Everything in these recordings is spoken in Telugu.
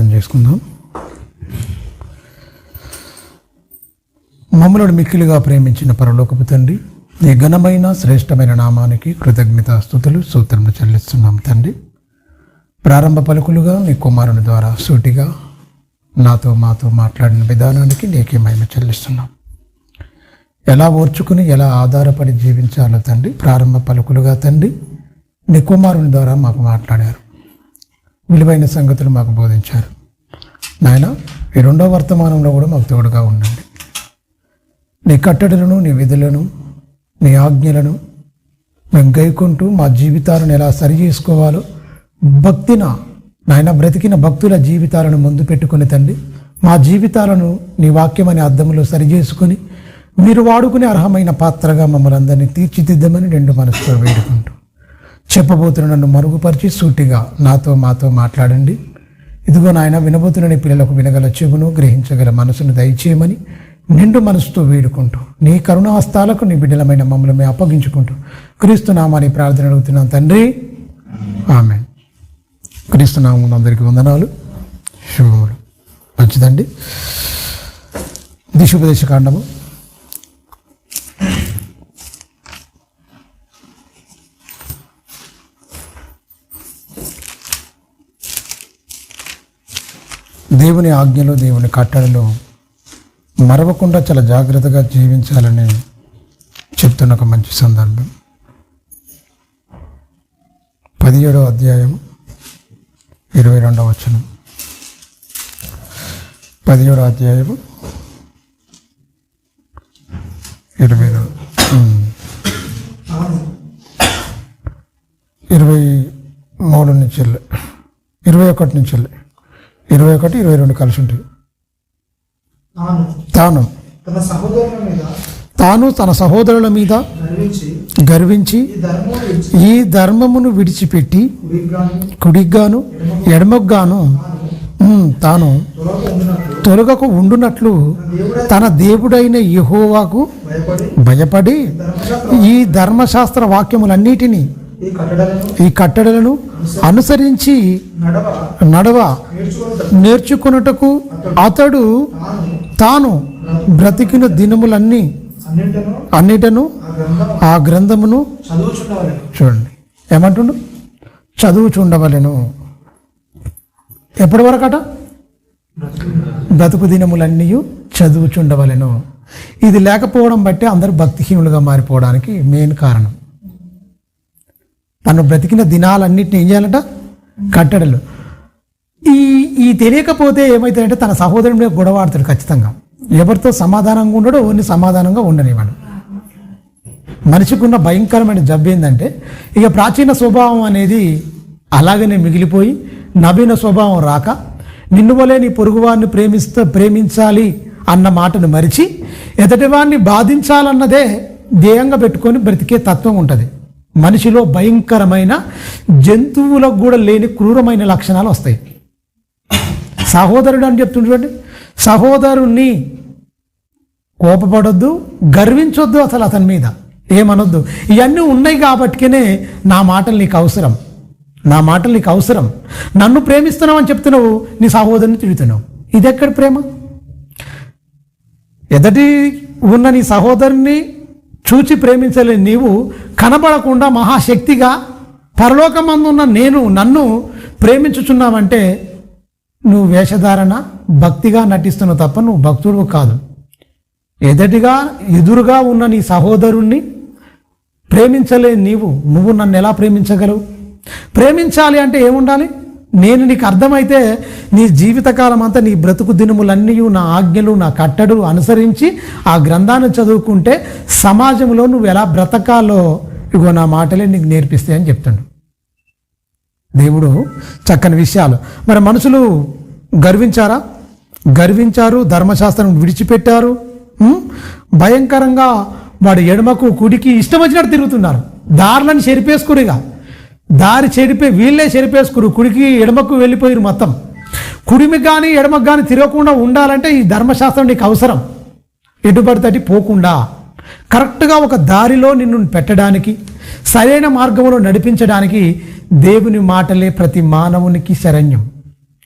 ప్రార్థన చేసుకుందాం. మమ్మలను మిక్కిలిగా ప్రేమించిన పరలోకపు తండ్రి, నీ ఘనమైన శ్రేష్టమైన నామానికి కృతజ్ఞతాస్తుతులు స్తోత్రములు చెల్లిస్తున్నాం తండ్రి. ప్రారంభ పలుకులుగా నీ కుమారుని ద్వారా సూటిగా మాతో మాట్లాడిన విధానానికి నీకే మహిమ చెల్లిస్తున్నాం. ఎలా ఓర్చుకుని ఎలా ఆధారపడి జీవించాలో తండ్రి, ప్రారంభ పలుకులుగా తండ్రి నీ కుమారుని ద్వారా మాకు మాట్లాడారు, విలువైన సంగతులు మాకు బోధించారు. నాయన, ఈ రెండో వర్తమానంలో కూడా మాకు తోడుగా ఉండండి. నీ కట్టడలను, నీ విధులను, నీ ఆజ్ఞలను మేము గైకుంటూ మా జీవితాలను ఎలా సరి చేసుకోవాలో నాయన బ్రతికిన భక్తుల జీవితాలను ముందు పెట్టుకుని తండ్రి, మా జీవితాలను నీ వాక్యమనే అద్దములో సరి చేసుకుని మీరు వాడుకునే అర్హమైన పాత్రగా మమ్మల్ని అందరినీ తీర్చిదిద్దమని రెండు మనసుతో వేడుకుంటూ చెప్పబోతున్న నన్ను మరుగుపరిచి సూటిగా మాతో మాట్లాడండి. ఇదిగో నాయన, వినబోతున్న నీ పిల్లలకు వినగల చెవును, గ్రహించగల మనసును దయచేయమని నిండు మనసుతో వేడుకుంటూ నీ కరుణాహస్తాలకు నీ బిడ్డలమైన మమ్మల్ని మేము అప్పగించుకుంటూ క్రీస్తు నామాన్ని ప్రార్థన అడుగుతున్నాం తండ్రి, ఆమేన్. క్రీస్తు నామమున అందరికీ వందనాలు, శుభములు. మంచిదండి. దిశోపదేశ కాండము 8 దేవుని ఆజ్ఞలు, దేవుని కట్టడలు మరవకుండా చాలా జాగ్రత్తగా జీవించాలని చెప్తున్న ఒక మంచి సందర్భం. 17వ అధ్యాయం 22వ వచనం. 17వ అధ్యాయం 23 నుంచి 21 నుంచి 21, 22 కలిసి ఉంటాయి. తాను తన సహోదరుల మీద గర్వించి ఈ ధర్మమును విడిచిపెట్టి కుడిగాను ఎడమగాను తాను తొలగకు ఉండునట్లు తన దేవుడైన యెహోవాకు భయపడి ఈ ధర్మశాస్త్ర వాక్యములన్నిటినీ, ఈ కట్టడలను అనుసరించి నడవ నేర్చుకున్నటకు అతడు తాను బ్రతికిన అన్నిటను ఆ గ్రంథమును చూడండి ఏమంటుండు, చదువుచుండవలెను. ఎప్పటి వరకట? బ్రతుకు దినములన్నీ చదువుచుండవలెను. ఇది లేకపోవడం బట్టే అందరూ భక్తిహీనులుగా మారిపోవడానికి మెయిన్ కారణం. తను బ్రతికిన దినాలన్నింటినీ ఏం చేయాలంట? కట్టడలు. ఈ తెలియకపోతే ఏమవుతాయంటే తన సహోదరుని మీద గొడవ ఆడతాడు ఖచ్చితంగా. ఎవరితో సమాధానంగా ఉండడో ఓన్ని సమాధానంగా ఉండనివాడు. మనిషికి ఉన్న భయంకరమైన జబ్బు ఏంటంటే ఇక ప్రాచీన స్వభావం అనేది అలాగనే మిగిలిపోయి నవీన స్వభావం రాక నిన్ను వలే నీ పొరుగువాడిని ప్రేమించాలి అన్న మాటను మరిచి ఎదటివాడిని బాధించాలన్నదే ధ్యేయంగా పెట్టుకొని బ్రతికే తత్వం ఉంటుంది. మనిషిలో భయంకరమైన, జంతువులకు కూడా లేని క్రూరమైన లక్షణాలు వస్తాయి. సహోదరుడు అని చెప్తుంటే సహోదరుణ్ణి కోపపడొద్దు, గర్వించొద్దు, అసలు అతని మీద ఏమనొద్దు. ఇవన్నీ ఉన్నాయి కాబట్టినే నా మాటలు నీకు అవసరం. నన్ను ప్రేమిస్తున్నావు అని చెప్తున్నావు, నీ సహోదరుని తిడుతున్నావు. ఇది ఎక్కడ ప్రేమ? ఎదటి ఉన్న నీ సహోదరుని చూచి ప్రేమించలేని నీవు కనబడకుండా మహాశక్తిగా పరలోకమందున్న నన్ను ప్రేమించుచున్నావంటే నువ్వు వేషధారణ, భక్తిగా నటిస్తున్నావు తప్ప నువ్వు భక్తుడు కాదు. ఎదురుగా ఉన్న నీ సహోదరుణ్ణి ప్రేమించలేని నువ్వు నన్ను ఎలా ప్రేమించగలవు? ప్రేమించాలి అంటే ఏముండాలి? నేను నీకు అర్థమైతే నీ జీవితకాలం అంతా నీ బ్రతుకు దినములన్నీ నా ఆజ్ఞలు, నా కట్టడలు అనుసరించి ఆ గ్రంథాన్ని చదువుకుంటే సమాజంలో నువ్వు ఎలా బ్రతకాలో ఇగో నా మాటలే నీకు నేర్పిస్తాయి అని చెప్తాడు దేవుడు. చక్కని విషయాలు. మరి మనుషులు గర్వించారు, ధర్మశాస్త్రం విడిచిపెట్టారు. భయంకరంగా వాడు ఎడమకు కుడికి ఇష్టం వచ్చినట్టు తిరుగుతున్నారు. దారులను చెరిపేసుకురిగా దారి వీళ్ళే చెరిపేసుకురు. కుడికి ఎడమకు వెళ్ళిపోయారు. మొత్తం కుడిమి కానీ ఎడమకు కానీ తిరగకుండా ఉండాలంటే ఈ ధర్మశాస్త్రం నీకు అవసరం. ఎటుబడితటి పోకుండా కరెక్ట్గా ఒక దారిలో నిన్ను పెట్టడానికి, సరైన మార్గంలో నడిపించడానికి దేవుని మాటలే ప్రతి మానవునికి శరణ్యం.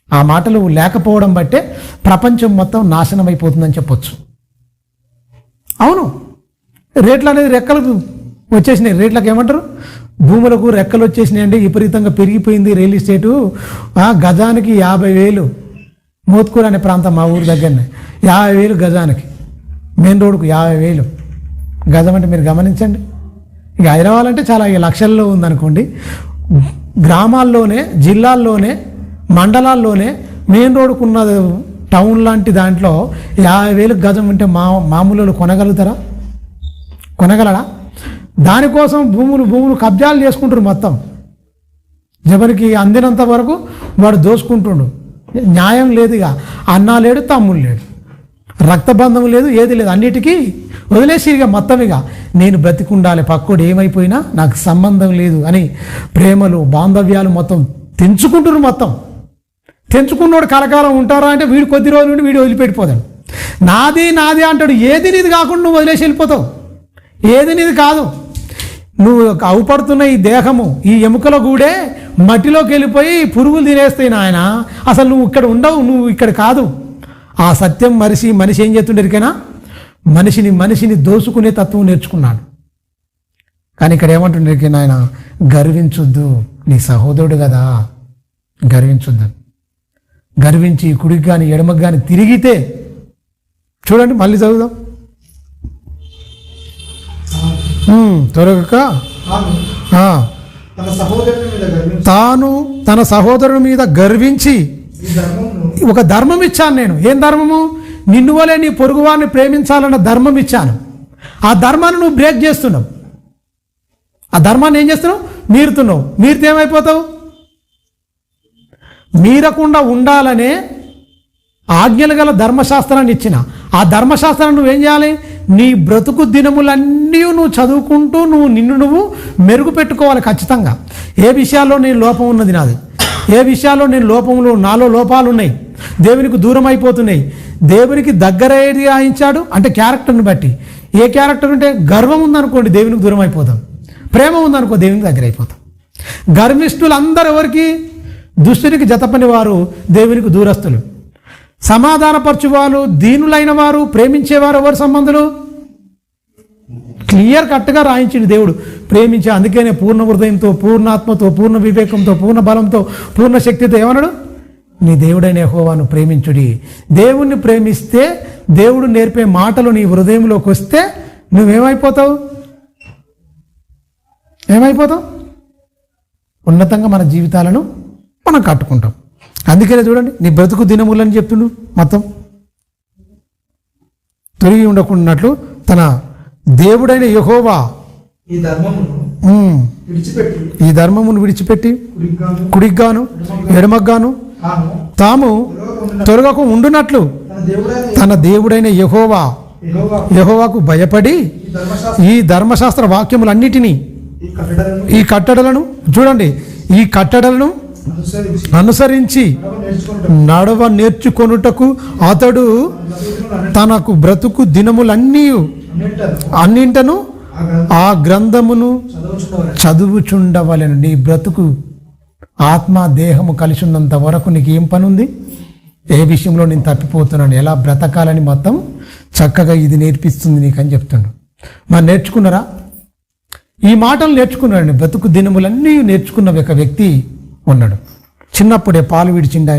ఆ మాటలు లేకపోవడం బట్టే ప్రపంచం మొత్తం నాశనం అయిపోతుందని చెప్పొచ్చు. అవును, రేట్లు అనేది రెక్కలకు వచ్చేసినాయి. రేట్లకు ఏమంటారు, భూములకు రెక్కలు వచ్చేసినాయండి, విపరీతంగా పెరిగిపోయింది రియల్ ఎస్టేటు. గజానికి 50,000. మోత్కూరు అనే ప్రాంతం మా ఊరి దగ్గరనే 50,000 గజానికి. మెయిన్ రోడ్డుకు 50,000 గజం అంటే మీరు గమనించండి. ఇక హైదరాబాద్ అంటే చాలా లక్షల్లో ఉందనుకోండి. గ్రామాల్లోనే, జిల్లాల్లోనే, మండలాల్లోనే మెయిన్ రోడ్డుకు ఉన్న టౌన్ లాంటి దాంట్లో 50,000 గజం ఉంటే మామూలు కొనగలుగుతారా? కొనగలరా? దానికోసం భూములు కబ్జాలు చేసుకుంటారు మొత్తం. ఎవరికి అందినంత వరకు వాడు దోసుకుంటుండు. న్యాయం లేదు. ఇక అన్నా లేడు, తమ్ముడు లేడు, రక్తబంధం లేదు, ఏది లేదు. అన్నిటికీ వదిలేసి ఇక మొత్తం ఇక నేను బ్రతికుండాలి, పక్కోడు ఏమైపోయినా నాకు సంబంధం లేదు అని ప్రేమలు, బాంధవ్యాలు మొత్తం తెంచుకుంటున్నారు. మొత్తం తెంచుకున్నోడు కలకాలం ఉంటారా అంటే వీడు కొద్ది రోజుల నుండి వీడు వదిలిపెట్టిపోతాడు. నాది నాది అంటాడు. ఏది నీది కాకుండా నువ్వు వదిలేసి వెళ్ళిపోతావు. ఏది నీది కాదు. నువ్వు అవుపడుతున్న ఈ దేహము, ఈ ఎముకల గూడే మట్టిలోకి వెళ్ళిపోయి పురుగులు తినేస్తాయి నాయన. అసలు నువ్వు ఇక్కడ ఉండవు, నువ్వు ఇక్కడ కాదు. ఆ సత్యం మనిషి ఏం చేస్తుండేరికైనా మనిషిని దోసుకునే తత్వం నేర్చుకున్నాడు. కానీ ఇక్కడ ఏమంటుండేరికైనా ఆయన గర్వించొద్దు, నీ సహోదరుడు కదా, గర్వించొద్దు. గర్వించి కుడికి కానీ ఎడమకు కానీ తిరిగితే చూడండి, మళ్ళీ చదువుదాం. త్వరగా తాను తన సహోదరుని మీద గర్వించి ఒక ధర్మం ఇచ్చాను నేను. ఏం ధర్మము? నిన్ను వలే నీ పొరుగువారిని ప్రేమించాలన్న ధర్మం ఇచ్చాను. ఆ ధర్మాన్ని నువ్వు బ్రేక్ చేస్తున్నావు. ఆ ధర్మాన్ని ఏం చేస్తున్నావు? మీరుతున్నావు. మీరితే ఏమైపోతావు? మీరకుండా ఉండాలనే ఆజ్ఞలు గల ధర్మశాస్త్రాన్ని ఇచ్చిన ఆ ధర్మశాస్త్రాన్ని నువ్వేం చేయాలి? నీ బ్రతుకు దినములన్నీ నువ్వు చదువుకుంటూ నిన్ను మెరుగు పెట్టుకోవాలి ఖచ్చితంగా. ఏ విషయాల్లో నేను లోపం ఉన్నది నాది, ఏ విషయాల్లో నేను నాలో లోపాలు ఉన్నాయి, దేవునికి దూరం అయిపోతున్నాయి. దేవునికి దగ్గర ఏది ఆయించాడు అంటే క్యారెక్టర్ని బట్టి. ఏ క్యారెక్టర్ ఉంటే గర్వం ఉందనుకోండి దేవునికి దూరం అయిపోతాం, ప్రేమ ఉందనుకో దేవునికి దగ్గర అయిపోతాం. గర్విష్ఠులు అందరూ ఎవరికి? దుష్టునికి జతపని వారు దేవునికి దూరస్తులు. సమాధానపరచువారు, దీనులైన వారు, ప్రేమించేవారు ఎవరు సంబంధులు? క్లియర్ కట్గా రాయించింది దేవుడు. ప్రేమించే, అందుకనే పూర్ణ హృదయంతో, పూర్ణాత్మతో, పూర్ణ వివేకంతో, పూర్ణ బలంతో, పూర్ణ శక్తితో ఏమన్నాడు? నీ దేవుడైన యెహోవాను ప్రేమించుడి. దేవుణ్ణి ప్రేమిస్తే, దేవుడు నేర్పే మాటలు నీ హృదయంలోకి వస్తే నువ్వేమైపోతావు? ఏమైపోతావు? ఉన్నతంగా మన జీవితాలను మనం కట్టుకుంటాం. అందుకనే చూడండి, నీ బ్రతుకు దినములని చెప్తుండు మొత్తం. తొలగి ఉండకున్నట్లు తన దేవుడైన యెహోవా ఈ ధర్మమును విడిచిపెట్టి కుడిగ్గాను ఎడమగ్గాను తాము త్వరగకు ఉండునట్లు తన దేవుడైన యెహోవాకు భయపడి ఈ ధర్మశాస్త్ర వాక్యములన్నిటినీ, ఈ కట్టడలను చూడండి, ఈ కట్టడలను అనుసరించి నడవ నేర్చుకొనుటకు అతడు తనకు బ్రతుకు అన్నింటను ఆ గ్రంథమును చదువుచుండవలెను. నీ బ్రతుకు ఆత్మ దేహము కలిసి ఉన్నంత వరకు నీకు ఏం పని ఉంది? ఏ విషయంలో నేను తప్పిపోతున్నాను, ఎలా బ్రతకాలని మొత్తం చక్కగా ఇది నేర్పిస్తుంది నీకు అని చెప్తుండు. మరి నేర్చుకున్నారా? ఈ మాటలు నేర్చుకున్నాడు. బ్రతుకు దినములన్నీ నేర్చుకున్న ఒక వ్యక్తి ఉన్నాడు. చిన్నప్పుడే పాలు విడిచిండు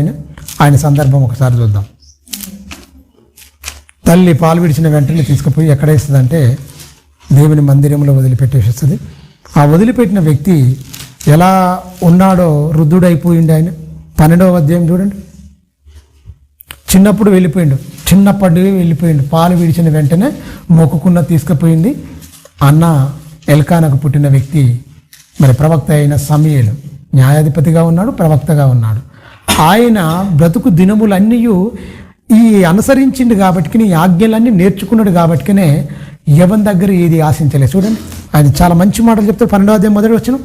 ఆయన సందర్భం ఒకసారి చూద్దాం. తల్లి పాలు విడిచిన వెంటనే తీసుకుపోయి ఎక్కడ వేస్తుందంటే దేవుని మందిరంలో వదిలిపెట్టేస్తుంది. ఆ వదిలిపెట్టిన వ్యక్తి ఎలా ఉన్నాడో వృద్ధుడైపోయిండు. ఆయన 12వ అధ్యాయం చూడండి. చిన్నప్పుడు వెళ్ళిపోయిండు. పాలు విడిచిన వెంటనే మొక్కుకున్న తీసుకుపోయింది. అన్న ఎల్కానకు పుట్టిన వ్యక్తి మరి ప్రవక్త అయిన సమూయేలు న్యాయాధిపతిగా ఉన్నాడు, ప్రవక్తగా ఉన్నాడు. ఆయన బ్రతుకు దినములన్నీ ఈ అనుసరించిండు కాబట్టి, ఈ ఆజ్ఞలన్నీ నేర్చుకున్నాడు కాబట్టినే ఎవరి దగ్గర ఏది ఆశించలేదు. చూడండి, ఆయన చాలా మంచి మాటలు చెప్తాడు. 12వ అధ్యాయం మొదటి వచనం.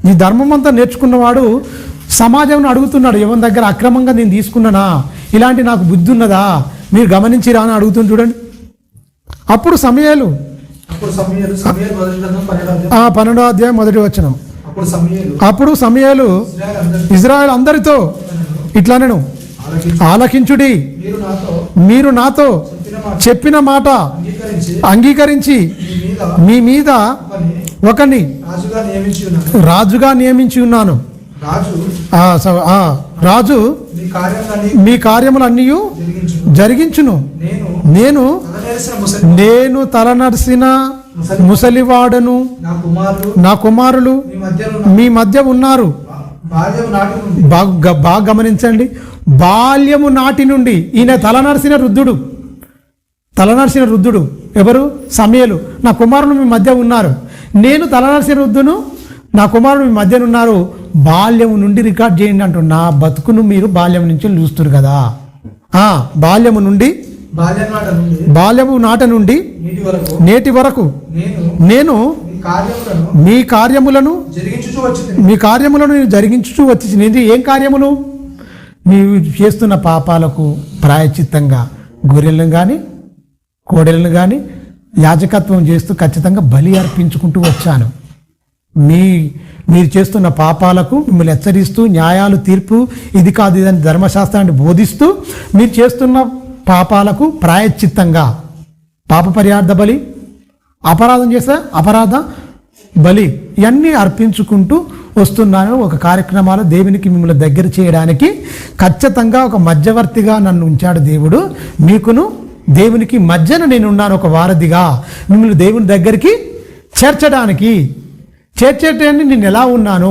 ఈ ధర్మం అంతా నేర్చుకున్నవాడు సమాజంలో అడుగుతున్నాడు, ఎవరి దగ్గర అక్రమంగా నేను తీసుకున్నానా, ఇలాంటి నాకు బుద్ధి ఉన్నదా, మీరు గమనించిరా అని అడుగుతుంది. చూడండి, అప్పుడు సమూయేలు 12వ అధ్యాయం మొదటి వచనం. అప్పుడు సమూయేలు ఇజ్రాయెల్ అందరితో ఇట్లా నేను ఆలకించుడి, మీరు నాతో చెప్పిన మాట అంగీకరించి మీ మీద ఒకని రాజుగా నియమించి ఉన్నాను. రాజు మీ కార్యములన్నీ జరిగించును. నేను తలనరిసిన ముసలివాడను, నా కుమారులు మీ మధ్య ఉన్నారు. బాగా గమనించండి, బాల్యము నాటి నుండి ఈయన తలనరిసిన వృద్ధుడు ఎవరు? సమూయేలు. నా కుమారులు మీ మధ్య ఉన్నారు. నేను తలనరిసిన వృద్ధును, నా కుమారుడు మీ మధ్యన ఉన్నారు. బాల్యము నుండి రికార్డ్ చేయండి అంటూ, నా బతుకును మీరు బాల్యం నుంచి చూస్తారు కదా. బాల్యము నాట నుండి నేటి వరకు నేను మీ కార్యములను నేను జరిగించుచూ వచ్చి. నేను ఏం కార్యములు? నీవు చేస్తున్న పాపాలకు ప్రాయశ్చిత్తంగా గొర్రెలను కానీ కోడెలను కానీ యాజకత్వం చేస్తూ ఖచ్చితంగా బలి అర్పించుకుంటూ వచ్చాను. మీరు చేస్తున్న పాపాలకు మిమ్మల్ని హెచ్చరిస్తూ, న్యాయాలు తీర్పు ఇది కాదు ఇదని ధర్మశాస్త్రాన్ని బోధిస్తూ, మీరు చేస్తున్న పాపాలకు ప్రాయశ్చిత్తంగా పాప పరిహార్థ బలి, అపరాధం చేస్తే అపరాధ బలి ఇవన్నీ అర్పించుకుంటూ వస్తున్నాను. ఒక కార్యక్రమాలు దేవునికి మిమ్మల్ని దగ్గర చేయడానికి ఖచ్చితంగా ఒక మధ్యవర్తిగా నన్ను ఉంచాడు దేవుడు. మీకును దేవునికి మధ్యన నేను ఉన్నాను, ఒక వారధిగా మిమ్మల్ని దేవుని దగ్గరికి చేర్చేటాన్ని నేను ఎలా ఉన్నాను.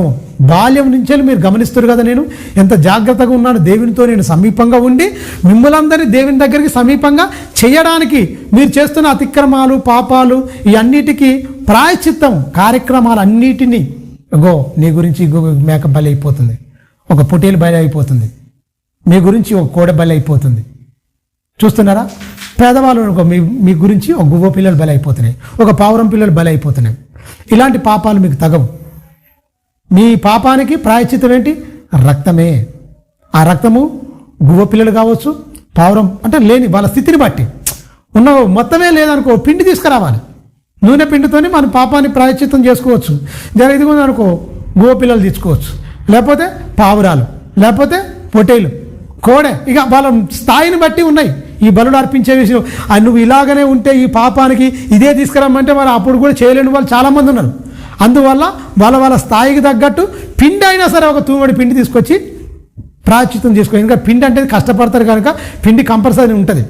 బాల్యం నుంచే మీరు గమనిస్తారు కదా, నేను ఎంత జాగ్రత్తగా ఉన్నాను. దేవునితో నేను సమీపంగా ఉండి మిమ్మల్ందరినీ దేవుని దగ్గరికి సమీపంగా చేయడానికి, మీరు చేస్తున్న అతిక్రమాలు పాపాలు ఇవన్నిటికీ ప్రాయశ్చిత్తం కార్యక్రమాలు అన్నిటినీ, నీ గురించి మేక బలి అయిపోతుంది, ఒక పొట్టేలు బలి అయిపోతుంది, మీ గురించి ఒక కోడ బలి అయిపోతుంది. చూస్తున్నారా? పేదవాళ్ళు మీ గురించి ఒక గువ్వ పిల్లలు బలి అయిపోతున్నాయి, ఒక పావురం పిల్లలు బలి అయిపోతున్నాయి. ఇలాంటి పాపాలు మీకు తగవు. మీ పాపానికి ప్రాయశ్చిత్తం ఏంటి? రక్తమే. ఆ రక్తము గువ్వ పిల్లలు కావచ్చు, పావురం అంటే లేని వాళ్ళ స్థితిని బట్టి ఉన్న మొత్తమే లేదనుకో, పిండి తీసుకురావాలి. నూనె పిండితోని మన పాపాన్ని ప్రాయశ్చిత్తం చేసుకోవచ్చు. ఇదిగో అనుకో, గువ్వ పిల్లలు తీసుకోవచ్చు, లేకపోతే పావురాలు, లేకపోతే పొట్టేలు, కోడె. ఇక వాళ్ళ స్థాయిని బట్టి ఉన్నాయి ఈ బలులు అర్పించే విషయం. నువ్వు ఇలాగనే ఉంటే ఈ పాపానికి ఇదే తీసుకురమ్మంటే మరి అప్పుడు కూడా చేయలేని వాళ్ళు చాలామంది ఉన్నారు. అందువల్ల వాళ్ళ స్థాయికి తగ్గట్టు పిండి అయినా సరే ఒక తూమడి పిండి తీసుకొచ్చి ప్రాయశ్చిత్తం చేసుకో. ఇంకా పిండి అంటే కష్టపడతారు కనుక పిండి కంపల్సరీ ఉంటుంది.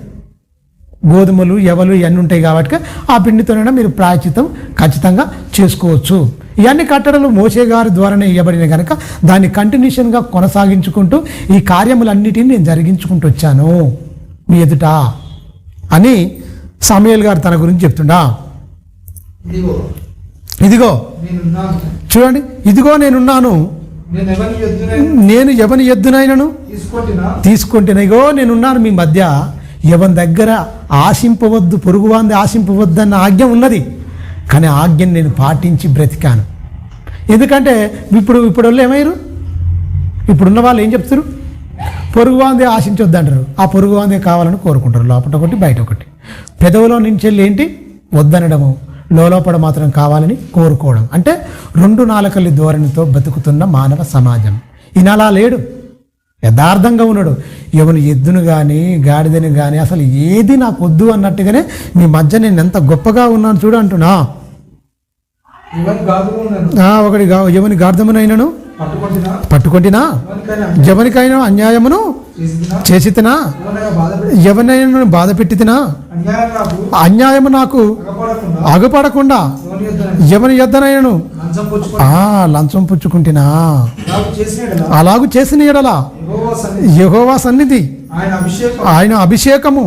గోధుమలు ఎవలు ఇవన్నీ ఉంటాయి కాబట్టి ఆ పిండితోనైనా మీరు ప్రాయశ్చిత్తం ఖచ్చితంగా చేసుకోవచ్చు. ఇవన్నీ కట్టడలు మోషే గారి ద్వారానే ఇవ్వబడిన కనుక దాన్ని కంటిన్యూషన్గా కొనసాగించుకుంటూ ఈ కార్యములన్నిటిని నేను జరిగించుకుంటూ వచ్చాను మీ ఎదుట అని సమూయేలు గారు తన గురించి చెప్తుండా. ఇదిగో చూడండి, ఇదిగో నేనున్నాను, నేను ఎవని ఎద్దునైనను తీసుకుంటున్నా. ఇగో నేనున్నాను మీ మధ్య, ఎవరి దగ్గర ఆశింపవద్దు, పొరుగువాంది ఆశింపవద్దు అన్న ఆజ్ఞ ఉన్నది. కానీ ఆజ్ఞను నేను పాటించి బ్రతికాను. ఎందుకంటే ఇప్పుడు వాళ్ళు ఏమయ్యారు? ఇప్పుడున్న వాళ్ళు ఏం చెప్తారు? పొరుగువాందే ఆశించొద్దు అంటారు. ఆ పొరుగువాందే కావాలని కోరుకుంటారు, లోపల ఒకటి బయట ఒకటి. పెదవులో నుంచి ఏంటి? వద్దనడము, లోపల మాత్రం కావాలని కోరుకోవడం. అంటే రెండు నాలుకలి ధోరణితో బతుకుతున్న మానవ సమాజం. ఈయన అలా లేడు, యథార్థంగా ఉన్నాడు. ఎవరు ఎద్దును కానీ గాడిదని కానీ అసలు ఏది నాకు వద్దు అన్నట్టుగానే మీ మధ్య నేను ఎంత గొప్పగా ఉన్నాను చూడు అంటున్నా. ఒకటి ఎవని గార్ధమునైనను పట్టుకొంటినా, ఎవరికైనా అన్యాయమును చేసి తినా, ఎవరినైనా బాధ పెట్టి తినా, అన్యాయము నాకు అగపడకుండా ఎవరి యొద్దనైనను లంచం పుచ్చుకుంటున్నా, అలాగూ చేసిన ఎడల యెహోవా సన్నిధి ఆయన అభిషేకము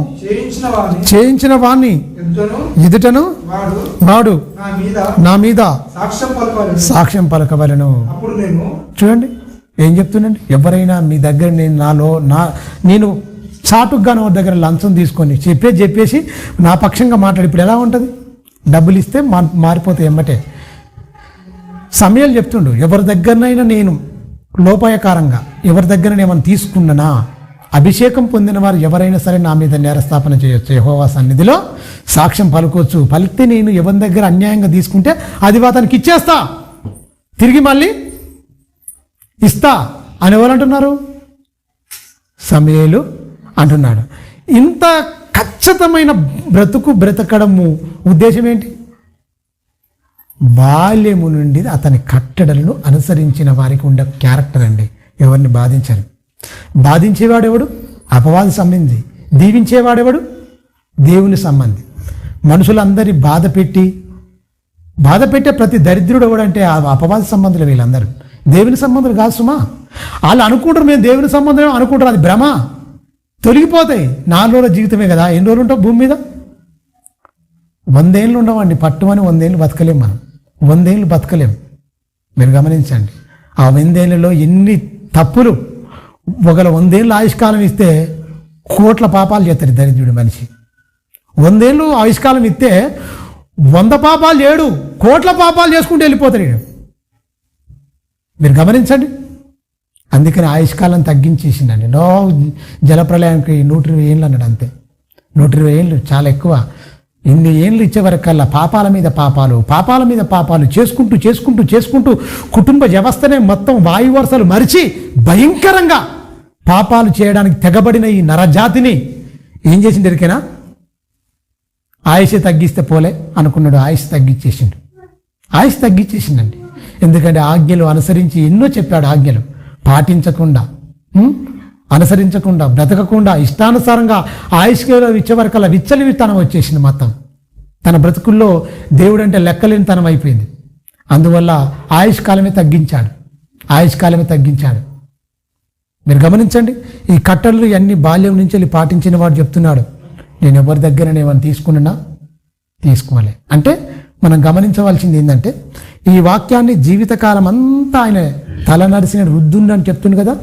చేయించిన వాణ్ణి ఎదుటను వాడు నా మీద సాక్ష్యం పలకవలను. చూడండి ఏం చెప్తుందండి. ఎవరైనా మీ దగ్గర నేను చాటుగా నా దగ్గర లంచం తీసుకొని చెప్పేసి నా పక్షంగా మాట్లాడి ఇప్పుడు ఎలా ఉంటుంది? డబ్బులు ఇస్తే మారిపోతాయి ఎమ్మటే. సమయాలు చెప్తుండు, ఎవరి దగ్గరనైనా నేను లోపాయకారంగా ఎవరి దగ్గర ఏమైనా తీసుకున్నానా, అభిషేకం పొందిన వారు ఎవరైనా సరే నా మీద నేరస్థాపన చేయొచ్చు, యెహోవా సన్నిధిలో సాక్ష్యం పలుకోవచ్చు. పలికితే నేను ఎవరి దగ్గర అన్యాయంగా తీసుకుంటే అది అతనికి ఇచ్చేస్తా, తిరిగి మళ్ళీ ఇస్తా అని ఎవరు అంటున్నారు? సమూయేలు అంటున్నాడు. ఇంత ఖచ్చితమైన బ్రతకడము ఉద్దేశం ఏంటి? బాల్యము నుండి అతని కట్టడలను అనుసరించిన వారికి ఉండే క్యారెక్టర్ అండి. ఎవరిని బాధించరు. బాధించేవాడెవడు? అపవాది సంబంధి. దీవించేవాడెవడు? దేవుని సంబంధి. మనుషులందరి బాధ పెట్టే ప్రతి దరిద్రుడు ఎవడంటే ఆ అపవాది సంబంధులు. వీళ్ళందరూ దేవుని సంబంధులు కాదు సుమా. వాళ్ళు అనుకుంటారు మేము దేవుని సంబంధం అనుకుంటారు. అది భ్రమ. తొలగిపోతాయి. 4 రోజుల జీవితమే కదా. ఎన్ని రోజులు ఉంటావు భూమి మీద? 100 ఏళ్ళు ఉండవండి. పట్టుమని 100 ఏళ్ళు బతకలేం మనం. 100 ఏళ్ళు బతకలేం. మీరు గమనించండి. ఆ 100 ఏళ్ళలో ఎన్ని తప్పులు. ఒకవేళ 100 ఏళ్ళు ఆయుష్కాలం ఇస్తే కోట్ల పాపాలు చేస్తారు దరిద్రుడు మనిషి. 100 ఏళ్ళు ఆయుష్కాలం ఇస్తే 100 పాపాలు చేయడు, కోట్ల పాపాలు చేసుకుంటూ వెళ్ళిపోతాడు. మీరు గమనించండి. అందుకని ఆయుష్కాలం తగ్గించేసిందండి. జలప్రలయానికి 120 ఏళ్ళు అన్నాడు. అంతే. 120 ఏళ్ళు చాలా ఎక్కువ. ఇన్ని ఏళ్ళు ఇచ్చేవరకల్లా పాపాల మీద పాపాలు చేసుకుంటూ కుటుంబ వ్యవస్థనే మొత్తం వాయు వరుసలు మరిచి భయంకరంగా పాపాలు చేయడానికి తెగబడిన ఈ నరజాతిని ఏం చేసింది ఎరికేనా? ఆయుష్ తగ్గిస్తే పోలే అనుకున్నాడు. ఆయుష్ తగ్గించేసిండండి. ఎందుకంటే ఆజ్ఞలు అనుసరించి ఎన్నో చెప్పాడు. ఆజ్ఞలు పాటించకుండా, అనుసరించకుండా, బ్రతకకుండా, ఇష్టానుసారంగా ఆయుష్లో ఇచ్చేవరకల్లా విచ్చలవిత్తనం వచ్చేసింది మొత్తం. తన బ్రతుకుల్లో దేవుడు అంటే లెక్కలేని తనం అయిపోయింది. అందువల్ల ఆయుష్కాలమే తగ్గించాడు. మీరు గమనించండి. ఈ కట్టలు అన్ని బాల్యం నుంచి వెళ్ళి పాటించిన వాడు చెప్తున్నాడు, నేను ఎవరి దగ్గర ఏమైనా తీసుకోవాలి అంటే మనం గమనించవలసింది ఏంటంటే ఈ వాక్యాన్ని జీవితకాలం అంతా ఆయన తల నరిసిన రుద్దుండని చెప్తుంది కదా.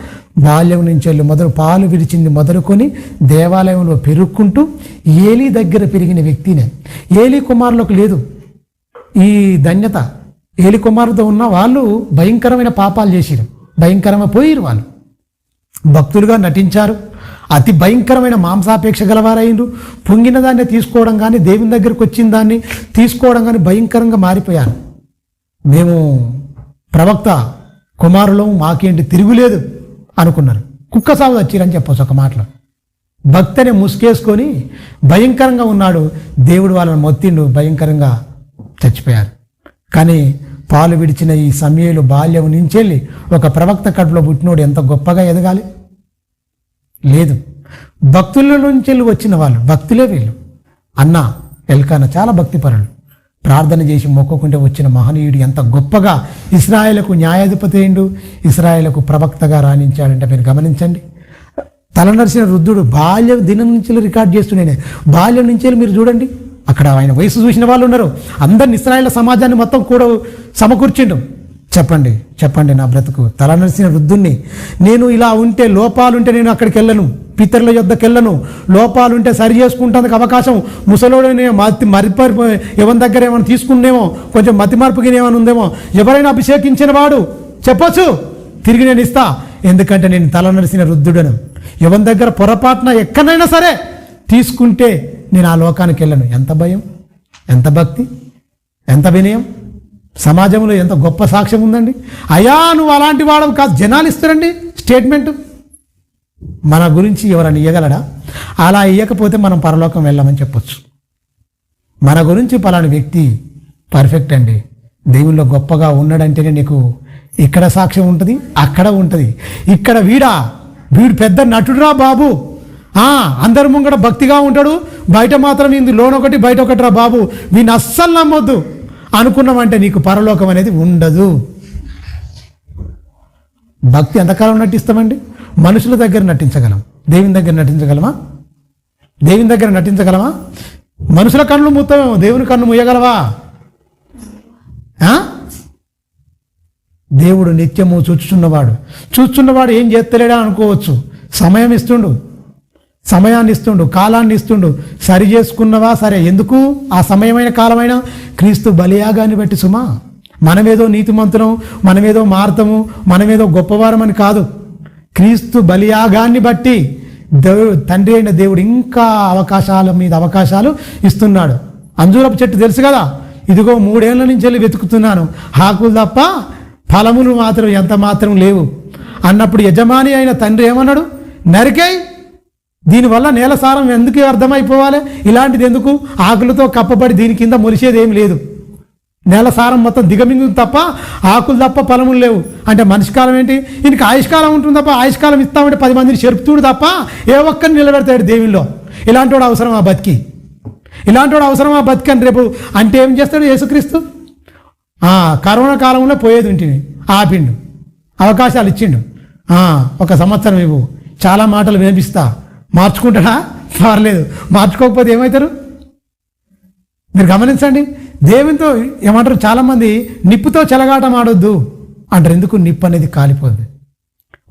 బాల్యం నుంచి వెళ్ళి పాలు విడిచింది మొదలుకొని దేవాలయంలో పెరుక్కుంటూ ఏలీ దగ్గర పెరిగిన వ్యక్తినే. ఏలీ కుమారులకు లేదు ఈ ధన్యత. ఏలీ కుమారుతో ఉన్న వాళ్ళు భయంకరమైన పాపాలు చేసిరు, భయంకరమైన పోయిరు. వాళ్ళు భక్తులుగా నటించారు, అతి భయంకరమైన మాంసాపేక్ష గలవారైండ్రు. పొంగిన దాన్ని తీసుకోవడం కానీ, దేవుని దగ్గరకు వచ్చిన దాన్ని తీసుకోవడం కానీ భయంకరంగా మారిపోయారు. మేము ప్రవక్త కుమారులం, మాకేంటి తిరుగులేదు అనుకున్నారు. కుక్క సాగు వచ్చిరని చెప్పొచ్చు ఒక మాటలో. భక్తనే ముసుకేసుకొని భయంకరంగా ఉన్నాడు. దేవుడు వాళ్ళని మొత్తిండు, భయంకరంగా చచ్చిపోయారు. కానీ పాలు విడిచిన ఈ సమయంలో బాల్యం నుంచి వెళ్ళి ఒక ప్రవక్త కడుపులో పుట్టినోడు ఎంత గొప్పగా ఎదగాలి? లేదు. భక్తుల నుంచి వచ్చిన వాళ్ళు, భక్తులే వీళ్ళు. అన్న ఎల్కానా చాలా భక్తిపరులు. ప్రార్థన చేసి మొక్కుకుంటే వచ్చిన మహనీయుడు ఎంత గొప్పగా ఇశ్రాయేలుకు న్యాయాధిపతి అయిండు, ఇశ్రాయేలుకు ప్రవక్తగా రాణించాడంటే మీరు గమనించండి. తలనరిసిన వృద్ధుడు బాల్యం దినం నుంచి రికార్డ్ చేస్తున్నానే. బాల్యం నుంచి మీరు చూడండి, అక్కడ ఆయన వయసు చూసిన వాళ్ళు ఉన్నారు. అందరిని ఇశ్రాయేల్ సమాజాన్ని మొత్తం కూడా సమకూర్చిండు. చెప్పండి నా బ్రతుకు తలనరిసిన వృద్ధుణ్ణి. నేను ఇలా ఉంటే, లోపాలుంటే నేను అక్కడికి వెళ్ళను, పితరుల యొద్దకు వెళ్ళను. లోపాలుంటే సరి చేసుకుంటానికి అవకాశం. ముసలోడనే మరిపరిపో ఎవరి దగ్గర ఏమైనా తీసుకునేమో, కొంచెం మతిమార్పుకి ఏమైనా ఉందేమో, ఎవరైనా అభిషేకించిన వాడు చెప్పొచ్చు, తిరిగి నేను ఇస్తా. ఎందుకంటే నేను తలనరిసిన వృద్ధుడను. ఎవరి దగ్గర పొరపాటున ఎక్కడైనా సరే తీసుకుంటే నేను ఆ లోకానికి వెళ్ళను. ఎంత భయం, ఎంత భక్తి, ఎంత వినయం. సమాజంలో ఎంత గొప్ప సాక్ష్యం ఉందండి. అయ్యా నువ్వు అలాంటి వాడవు కాదు, జనాలు ఇస్తారండి స్టేట్మెంట్. మన గురించి ఎవరైనా ఇవ్వగలడా? అలా ఇవ్వకపోతే మనం పరలోకం వెళ్ళామని చెప్పొచ్చు. మన గురించి పలాని వ్యక్తి పర్ఫెక్ట్ అండి, దేవుల్లో గొప్పగా ఉన్నాడంటేనే నీకు ఇక్కడ సాక్ష్యం ఉంటుంది, అక్కడ ఉంటుంది. ఇక్కడ వీడు పెద్ద నటుడురా బాబు, అందరి ముంగట భక్తిగా ఉంటాడు, బయట మాత్రం ఇందు లోనొకటి బయట ఒకటిరా బాబు, వీడిని అస్సలు నమ్మొద్దు అనుకున్నామంటే నీకు పరలోకం అనేది ఉండదు. భక్తి ఎంతకాలం నటిస్తామండి? మనుషుల దగ్గర నటించగలం, దేవుని దగ్గర నటించగలమా? మనుషుల కన్నులు మూస్తామేమో, దేవుని కన్ను మూయగలవా? దేవుడు నిత్యము చూస్తున్నవాడు ఏం చేస్తలేడా అనుకోవచ్చు. సమయాన్ని ఇస్తుండు, కాలాన్ని ఇస్తుండు. సరి చేసుకున్నవా? సరే, ఎందుకు ఆ సమయమైన కాలమైన క్రీస్తు బలియాగాన్ని బట్టి సుమా. మనమేదో నీతిమంతులం, మనమేదో మారుతాము, మనమేదో గొప్పవారం అని కాదు. క్రీస్తు బలియాగాన్ని బట్టి తండ్రి అయిన దేవుడు ఇంకా అవకాశాల మీద అవకాశాలు ఇస్తున్నాడు. అంజూరపు చెట్టు తెలుసు కదా, ఇదిగో 3 ఏళ్ల నుంచి వెళ్ళి వెతుకుతున్నాను, ఆకులు తప్ప ఫలములు మాత్రం ఎంత మాత్రం లేవు అన్నప్పుడు యజమాని అయిన తండ్రి ఏమన్నాడు? నరికేయి. దీనివల్ల నేల సారం ఎందుకు అర్థమైపోవాలి? ఇలాంటిది ఎందుకు? ఆకులతో కప్పబడి దీని కింద మొలిసేది ఏం లేదు. నేల సారం మొత్తం దిగమింగు తప్ప ఆకులు తప్ప ఫలములు లేవు. అంటే మనిషి కాలం ఏంటి? ఈయనకి ఆయుష్కాలం ఉంటుంది తప్ప, ఆయుష్కాలం ఇస్తామంటే 10 మందిని చెరుపుతుడు తప్ప ఏ ఒక్కరిని నిలబెడతాడు దేవుల్లో. ఇలాంటి వాడు అవసరం ఆ బతికి, ఇలాంటి వాడు అవసరం ఆ బతికి అని రేపు అంటే ఏం చేస్తాడు యేసుక్రీస్తు? కరోనా కాలంలో పోయేది ఇంటిని ఆపిండు, అవకాశాలు ఇచ్చిండు. 1 సంవత్సరం ఇవ్వు, చాలా మాటలు వినిపిస్తా, మార్చుకుంటాడా? పర్లేదు, మార్చుకోకపోతే ఏమవుతారు? మీరు గమనించండి. దేవునితో ఏమంటారు చాలామంది, నిప్పుతో చెలగాటం ఆడొద్దు అంటారు. ఎందుకు? నిప్పు అనేది కాలిపోద్ది.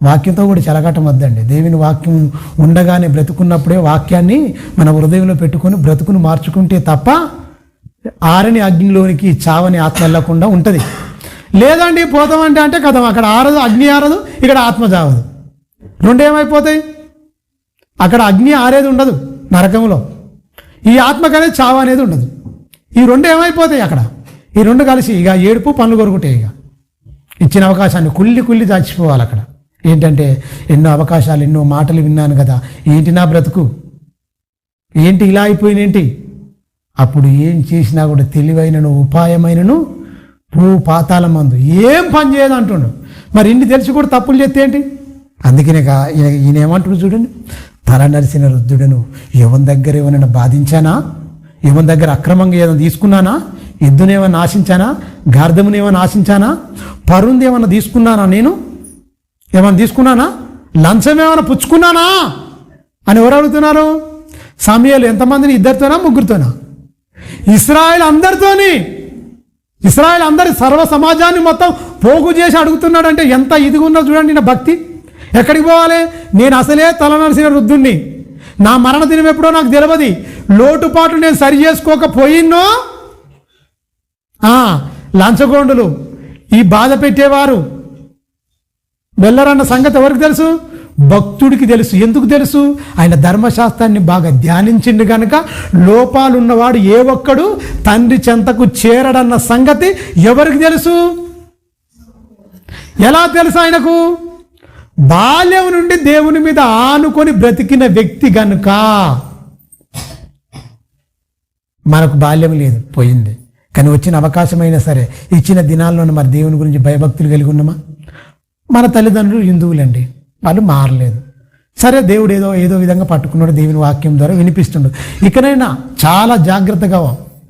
వాక్యంతో కూడా చెలగాటం వద్దండి. దేవుని వాక్యం ఉండగానే బ్రతుకున్నప్పుడే వాక్యాన్ని మన హృదయంలో పెట్టుకొని బ్రతుకును మార్చుకుంటే తప్ప ఆరని అగ్నిలోనికి చావని ఆత్మ వెళ్ళకుండా ఉంటుంది. లేదండి పోతామంటే అంటే కథం, అక్కడ ఆరదు, అగ్ని ఆరదు, ఇక్కడ ఆత్మ చావదు. రెండేమైపోతాయి? అక్కడ అగ్ని ఆరేది ఉండదు నరకంలో, ఈ ఆత్మకనేది చావు అనేది ఉండదు. ఈ రెండు ఏమైపోతాయి అక్కడ? ఈ రెండు కలిసి ఇక ఏడుపు పనులు కొరుకుంటాయి. ఇక ఇచ్చిన అవకాశాన్ని కుళ్ళి దాచిపోవాలి అక్కడ. ఏంటంటే ఎన్నో అవకాశాలు, ఎన్నో మాటలు విన్నాను కదా, ఏంటి నా బ్రతుకు, ఏంటి ఇలా అయిపోయినేంటి? అప్పుడు ఏం చేసినా కూడా తెలివైనను ఉపాయమైనను పాతాల మందు ఏం పని చేయదు అంటుండు. మరి ఇన్ని తెలిసి కూడా తప్పులు చేస్తే ఏంటి? అందుకనే ఈయన ఏమంటుడు చూడండి, తల నరిసిన వృద్ధుడను ఎవరి దగ్గర ఏమైనా బాధించానా, ఎవరి దగ్గర అక్రమంగా ఏమైనా తీసుకున్నానా, ఎద్దునేమైనా ఆశించానా, గార్ధమునేమైనా ఆశించానా, పరుంది ఏమైనా తీసుకున్నానా, నేను ఏమైనా తీసుకున్నానా, లంచం ఏమైనా పుచ్చుకున్నానా అని ఎవరు అడుగుతున్నారు? సమూయేలు ఎంతమందిని? 2తోనా 3తోనా? ఇశ్రాయేలు అందరితోని, ఇశ్రాయేలు అందరి సర్వ సమాజాన్ని మొత్తం పోగు చేసి అడుగుతున్నాడంటే ఎంత ఇదిగా ఉన్నదో చూడండి నా భక్తి. ఎక్కడికి పోవాలి? నేను అసలే తలనరిసిన వృద్ధుణ్ణి, నా మరణ దినం ఎప్పుడో నాకు తెలియదు, లోటుపాట్లు నేను సరి చేసుకోకపోయినో లంచగొండులు, ఈ బాధ పెట్టేవారు వెళ్ళరన్న సంగతి ఎవరికి తెలుసు? భక్తుడికి తెలుసు. ఎందుకు తెలుసు? ఆయన ధర్మశాస్త్రాన్ని బాగా ధ్యానించిండు కనుక లోపాలున్నవాడు ఏ ఒక్కడు తండ్రి చెంతకు చేరడన్న సంగతి ఎవరికి తెలుసు? ఎలా తెలుసు ఆయనకు? బాల్యం నుండి దేవుని మీద ఆనుకొని బ్రతికిన వ్యక్తి గనుక. మనకు బాల్యం లేదు, పోయింది. కానీ వచ్చిన అవకాశమైనా సరే, ఇచ్చిన దినాల్లోనే మరి దేవుని గురించి భయభక్తులు కలిగి ఉన్నామా? మన తల్లిదండ్రులు హిందువులండి, వాళ్ళు మారలేదు. సరే, దేవుడు ఏదో విధంగా పట్టుకున్నాడు, దేవుని వాక్యం ద్వారా వినిపిస్తుండు. ఇకనైనా చాలా జాగ్రత్తగా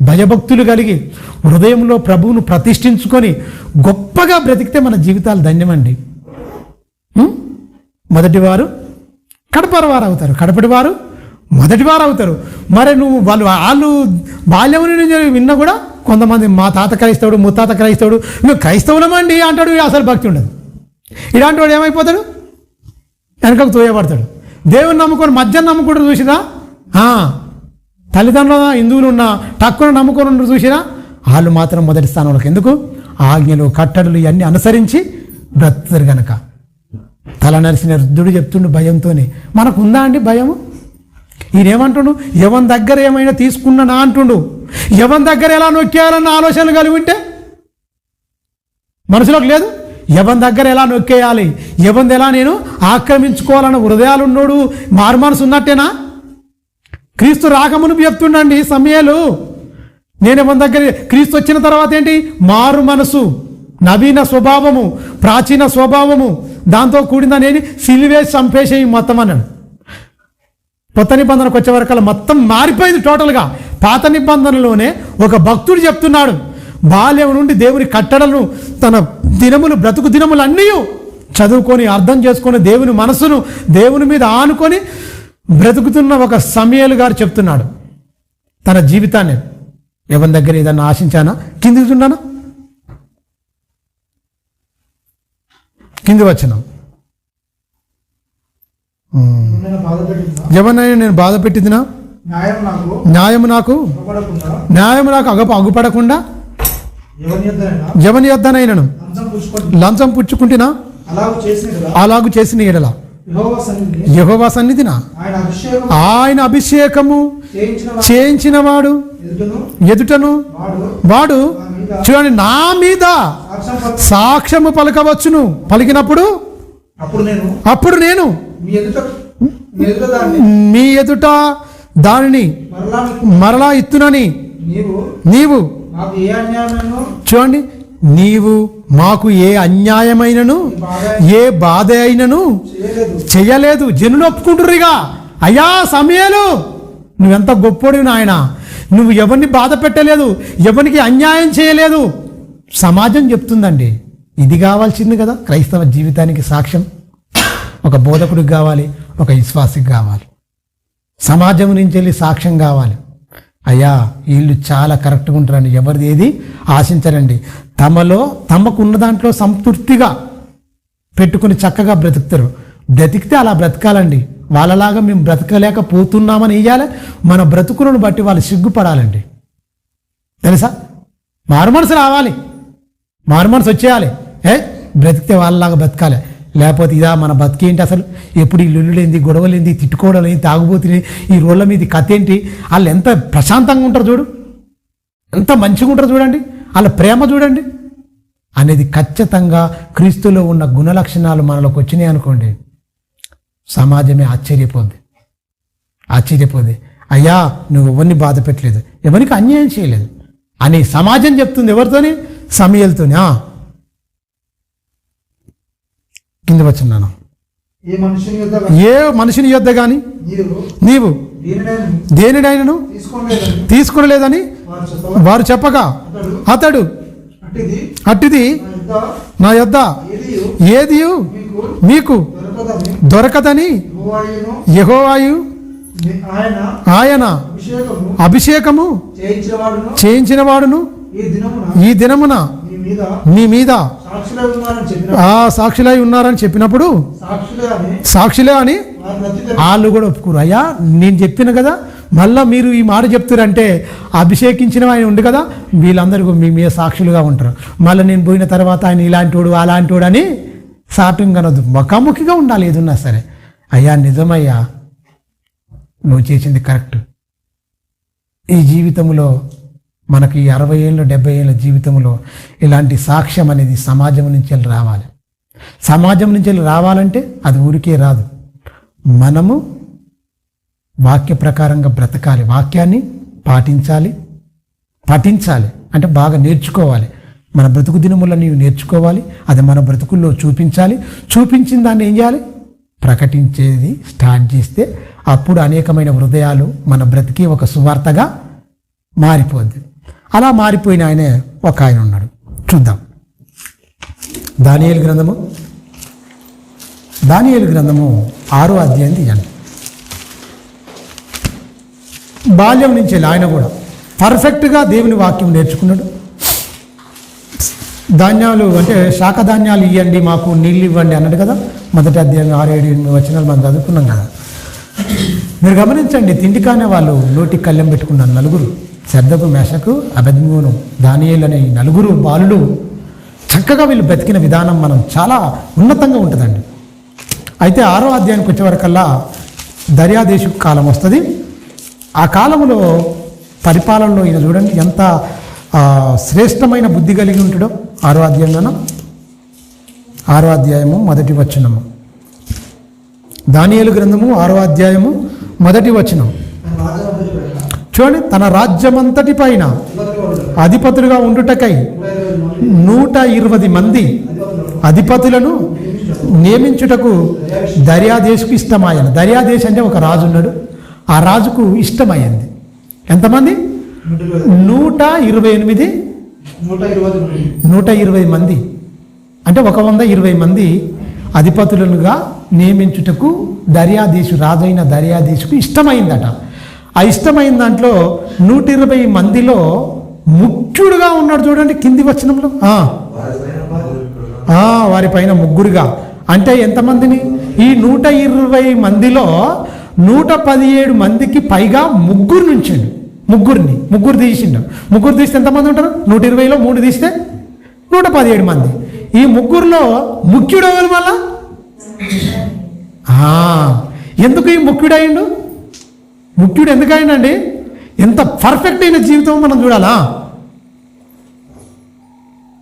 భయభక్తులు కలిగి హృదయంలో ప్రభువును ప్రతిష్ఠించుకొని గొప్పగా బ్రతికితే మన జీవితాలు ధన్యమండి. మొదటివారు కడపటివారు అవుతారు, కడపటివారు మొదటివారు అవుతారు. మరి వాళ్ళు బాల్యం నుంచి విన్నా కూడా కొంతమంది మా తాత క్రైస్తవుడు, ముత్తాత క్రైస్తవుడు, మేము క్రైస్తవులమండి అంటాడు. అసలు భక్తి ఉండదు. ఇలాంటి వాడు ఏమైపోతాడు? వెనకకు తోయబడతాడు. దేవుని నమ్ముకొని మధ్యాహ్నం నమ్ముకుంటారు చూసినా, తల్లిదండ్రుల హిందువులు ఉన్న తక్కువ నమ్ముకొని ఉండరు చూసినా, వాళ్ళు మాత్రం మొదటి స్థానంలోకి. ఎందుకు? ఆజ్ఞలు కట్టడలు ఇవన్నీ అనుసరించి బ్రతుకుతారు గనక. తల నరిసిన వృద్ధుడు చెప్తుండు భయంతోనే. మనకు ఉందా అండి భయము? ఈయనేమంటుండు? ఎవరి దగ్గర ఏమైనా తీసుకున్నానా అంటుండు. ఎవరి దగ్గర ఎలా నొక్కేయాలన్న ఆలోచనలు కలిగి ఉంటే మనసులోకి లేదు. ఎవరి దగ్గర ఎలా నొక్కేయాలి, ఎవరిది ఎలా నేను ఆక్రమించుకోవాలన్న హృదయాలు ఉన్నోడు మారు మనసు ఉన్నట్టేనా? క్రీస్తు రాకమును చెప్తుండండి సమూయేలు. నేను ఎవరి దగ్గర, క్రీస్తు వచ్చిన తర్వాత ఏంటి? మారు మనసు, నవీన స్వభావము, ప్రాచీన స్వభావము, దాంతో కూడిందనేది సిలివేసి చంపేసే మొత్తం అన్నాడు. కొత్త నిబంధనకు వచ్చే వరకల్లా మొత్తం మారిపోయింది టోటల్గా. పాత నిబంధనలోనే ఒక భక్తుడు చెప్తున్నాడు, బాల్యం నుండి దేవుని కట్టడలను, తన దినములు, బ్రతుకు దినములు అన్నీ చదువుకొని అర్థం చేసుకొని దేవుని మనసును దేవుని మీద ఆనుకొని బ్రతుకుతున్న ఒక సమూయేలు గారు చెప్తున్నాడు తన జీవితాన్ని. ఎవరి దగ్గర ఏదన్నా ఆశించానా? కిందికి ఉన్నానా? కింది వచ్చినాం. ఎవరినైనా నేను బాధ పెట్టిదినా? న్యాయము నాకు అగుపడకుండా ఎవని యొద్దనైనను లంచం పుచ్చుకుంటున్నా అలాగు చేసిన ఎడల యెహోవా సన్నిధిన ఆయన అభిషేకము చేయించిన వాడు ఎదుటను వాడు చూడండి నా మీద సాక్ష్యము పలకవచ్చును. పలికినప్పుడు అప్పుడు నేను మీ ఎదుట దానిని మరలా ఇత్తునని నీవు చూడండి, నీవు మాకు ఏ అన్యాయమైనను ఏ బాధ అయినను చెయ్యలేదు. జనులు ఒప్పుకుంటుర్రుగా, అయ్యా సమూయేలు నువ్వెంత గొప్పోడివి నాయన, నువ్వు ఎవరిని బాధ పెట్టలేదు, ఎవరికి అన్యాయం చేయలేదు. సమాజం చెప్తుందండి. ఇది కావాల్సింది కదా క్రైస్తవ జీవితానికి సాక్ష్యం. ఒక బోధకుడికి కావాలి, ఒక విశ్వాసికి కావాలి, సమాజం నుంచి వెళ్ళి సాక్ష్యం కావాలి. అయ్యా వీళ్ళు చాలా కరెక్ట్గా ఉంటారండి, ఎవరిది ఏది ఆశించరండి, తమకున్న దాంట్లో సంతృప్తిగా పెట్టుకుని చక్కగా బ్రతుకుతారు. బ్రతికితే అలా బ్రతకాలండి. వాళ్ళలాగా మేము బ్రతకలేకపోతున్నామని ఇయ్యాలి. మన బ్రతుకులను బట్టి వాళ్ళు సిగ్గుపడాలండి. తెలుసా, మారు మనసు రావాలి, మారు మనసు వచ్చేయాలి. బ్రతికితే వాళ్ళలాగా బ్రతకాలి. లేకపోతే ఇదా మన బతికేంటి అసలు, ఎప్పుడు ఈ లొల్లులేంది, గొడవలేంది, తిట్టుకోవడం ఏంది, తాగుబోతుంది, ఈ రోడ్ల మీద కథ ఏంటి, వాళ్ళు ఎంత ప్రశాంతంగా ఉంటారు చూడు, ఎంత మంచిగా ఉంటారు చూడండి, వాళ్ళ ప్రేమ చూడండి అనేది ఖచ్చితంగా క్రీస్తులో ఉన్న గుణలక్షణాలు మనలోకి వచ్చినాయి అనుకోండి, సమాజమే ఆశ్చర్యపోద్ది. అయ్యా నువ్వు ఎవరిని బాధ పెట్టలేదు, ఎవరికి అన్యాయం చేయలేదు అని సమాజం చెప్తుంది. ఎవరితోని? సమూయేలుతోని. కింద వచ్చున్నాను. ఏ మనుషుని యొద్ద గాని నీవు దేనినైనను తీసుకొనలేదని వారు చెప్పగా అతడు అట్టిది నా యొద్ద ఏది మీకు దొరకదని యెహోవాయు ఆయన అభిషేకము చేయించిన వాడును ఈ దినమున మీ మీద సాక్షులై ఉన్నారని చెప్పినప్పుడు సాక్షులే అని వాళ్ళు కూడా ఒప్పుకోరు. అయ్యా నేను చెప్పిన కదా, మళ్ళీ మీరు ఈ మాట చెప్తారంటే అభిషేకించిన ఆయన ఉంది కదా, వీళ్ళందరూ మీ మీద సాక్షులుగా ఉంటారు. మళ్ళీ నేను పోయిన తర్వాత ఆయన ఇలాంటోడు అలాంటోడు అని సాటం కనొద్దు, ముఖాముఖిగా ఉండాలి ఏదున్నా సరే. అయ్యా నిజమయ్యా నువ్వు చేసింది కరెక్ట్. ఈ జీవితంలో మనకి 60 ఏళ్ళు 70 ఏళ్ళ జీవితంలో ఇలాంటి సాక్ష్యం అనేది సమాజం నుంచి వెళ్ళి రావాలి. సమాజం నుంచి వెళ్ళి రావాలంటే అది ఊరికే రాదు. మనము వాక్య ప్రకారంగా బ్రతకాలి, వాక్యాన్ని పఠించాలి అంటే బాగా నేర్చుకోవాలి. మన బ్రతుకు దినములను నీవు నేర్చుకోవాలి, అది మన బ్రతుకుల్లో చూపించాలి. చూపించిన దాన్ని ఏం చేయాలి? ప్రకటించేది స్టార్ట్ చేస్తే అప్పుడు అనేకమైన హృదయాలు మన బ్రతికి ఒక సువార్తగా మారిపోద్ది. అలా మారిపోయిన ఒక ఆయన ఉన్నాడు. చూద్దాం. దానియేలు గ్రంథము 6వ అధ్యాయం తీయండి. బాల్యం నుంచి ఆయన కూడా పర్ఫెక్ట్గా దేవుని వాక్యం నేర్చుకున్నాడు. ధాన్యాలు అంటే శాఖ ధాన్యాలు ఇవ్వండి, మాకు నీళ్ళు ఇవ్వండి అన్నాడు కదా. మొదటి అధ్యాయం 6-7 వచనాలు మనం చదువుకున్నాం కదా. మీరు గమనించండి, తిండికానే వాళ్ళు నోటికి కళ్ళెం పెట్టుకున్నారు నలుగురు. శబ్దపు మెషకు అబెద్నెగోను దానియేలు అనే ఈ నలుగురు బాలులు చక్కగా వీళ్ళు బ్రతికిన విధానం మనం చాలా ఉన్నతంగా ఉంటుందండి. అయితే 6వ అధ్యాయానికి వచ్చేవరకల్లా దర్యాదేశు కాలం వస్తుంది. ఆ కాలంలో పరిపాలనలో ఈయన చూడండి ఎంత శ్రేష్టమైన బుద్ధి కలిగి ఉంటాడో. 6వ అధ్యాయంలోన 6వ అధ్యాయము 1వ వచనము. దానియేలు గ్రంథము 6వ అధ్యాయము 1వ వచనం చూడండి. తన రాజ్యమంతటి పైన అధిపతులుగా ఉండుటకై 120 మంది అధిపతులను నియమించుటకు దర్యాదేశుకు ఇష్టమాయను. దర్యాదేశ్ అంటే ఒక రాజు ఉన్నాడు, ఆ రాజుకు ఇష్టమైంది. ఎంతమంది? 120 మంది అంటే 120 మంది అధిపతులుగా నియమించుటకు దర్యాదేశు రాజైన దర్యాదేశుకు ఇష్టమైందట. ఆ ఇష్టమైన దాంట్లో 120 మందిలో ముఖ్యుడుగా ఉన్నాడు. చూడండి కింది వచనంలో వారి పైన ముగ్గురుగా అంటే ఎంతమందిని? ఈ 120 మందిలో 117 మందికి పైగా ముగ్గురు నుంచండి. ముగ్గురు తీసిండు. ముగ్గురు తీస్తే ఎంతమంది ఉంటారు? 120లో 3 తీస్తే 117 మంది. ఈ ముగ్గురులో ముఖ్యుడు ఎవరు? మళ్ళా ఎందుకు ఈ ముఖ్యుడైండు? ముఖ్యుడు ఎందుకు అయిందండి? ఎంత పర్ఫెక్ట్ అయిన జీవితం మనం చూడాలా.